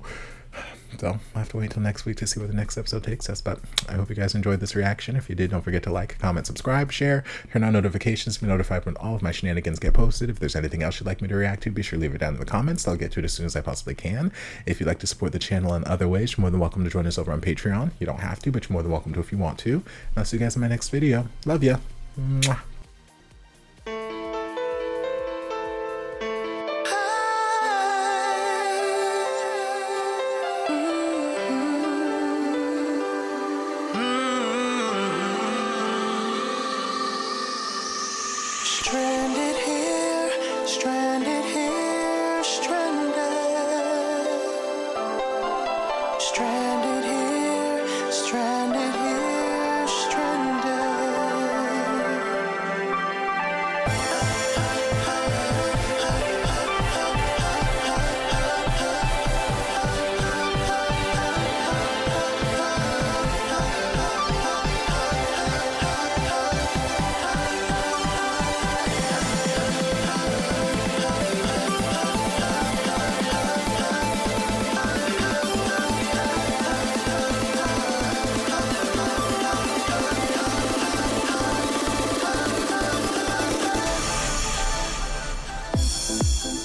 So I'll have to wait until next week to see where the next episode takes us. But I hope you guys enjoyed this reaction. If you did, don't forget to like, comment, subscribe, share, turn on notifications to be notified when all of my shenanigans get posted. If there's anything else you'd like me to react to, be sure to leave it down in the comments. I'll get to it as soon as I possibly can. If you'd like to support the channel in other ways, you're more than welcome to join us over on Patreon. You don't have to, but you're more than welcome to if you want to. And I'll see you guys in my next video. Love ya. Mwah. Stranded here, stranded here, stranded. Stranded here, stranded here, stranded.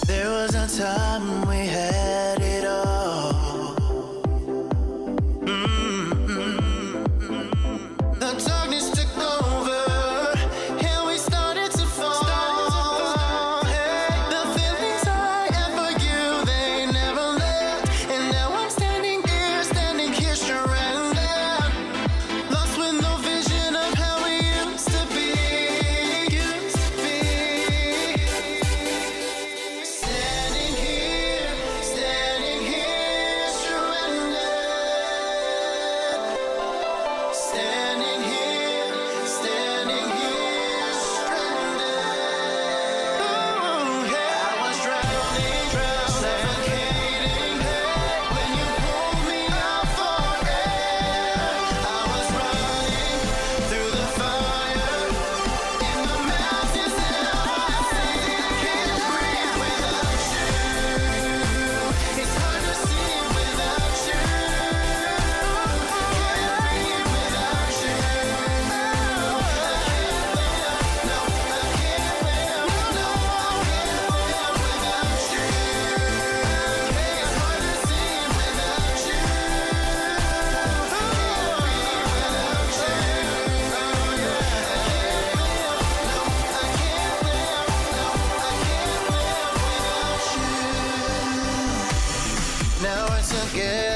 There was a time we had it all. The darkness took over, and we started to fall. Hey, the feelings I had for you, they never left. And now I'm standing here, surrounded. Lost with no vision of how we used to be. Standing here, surrounded. Standing here, stranded. Ooh, yeah. I was drowning, suffocating. When you pulled me out for air, I was running through the fire in the mountains that I see. Can't breathe without you. It's hard to see without you. Can't breathe without you. No, I can't live. No, I can't live without you. It's hard to see without you. Now we're together.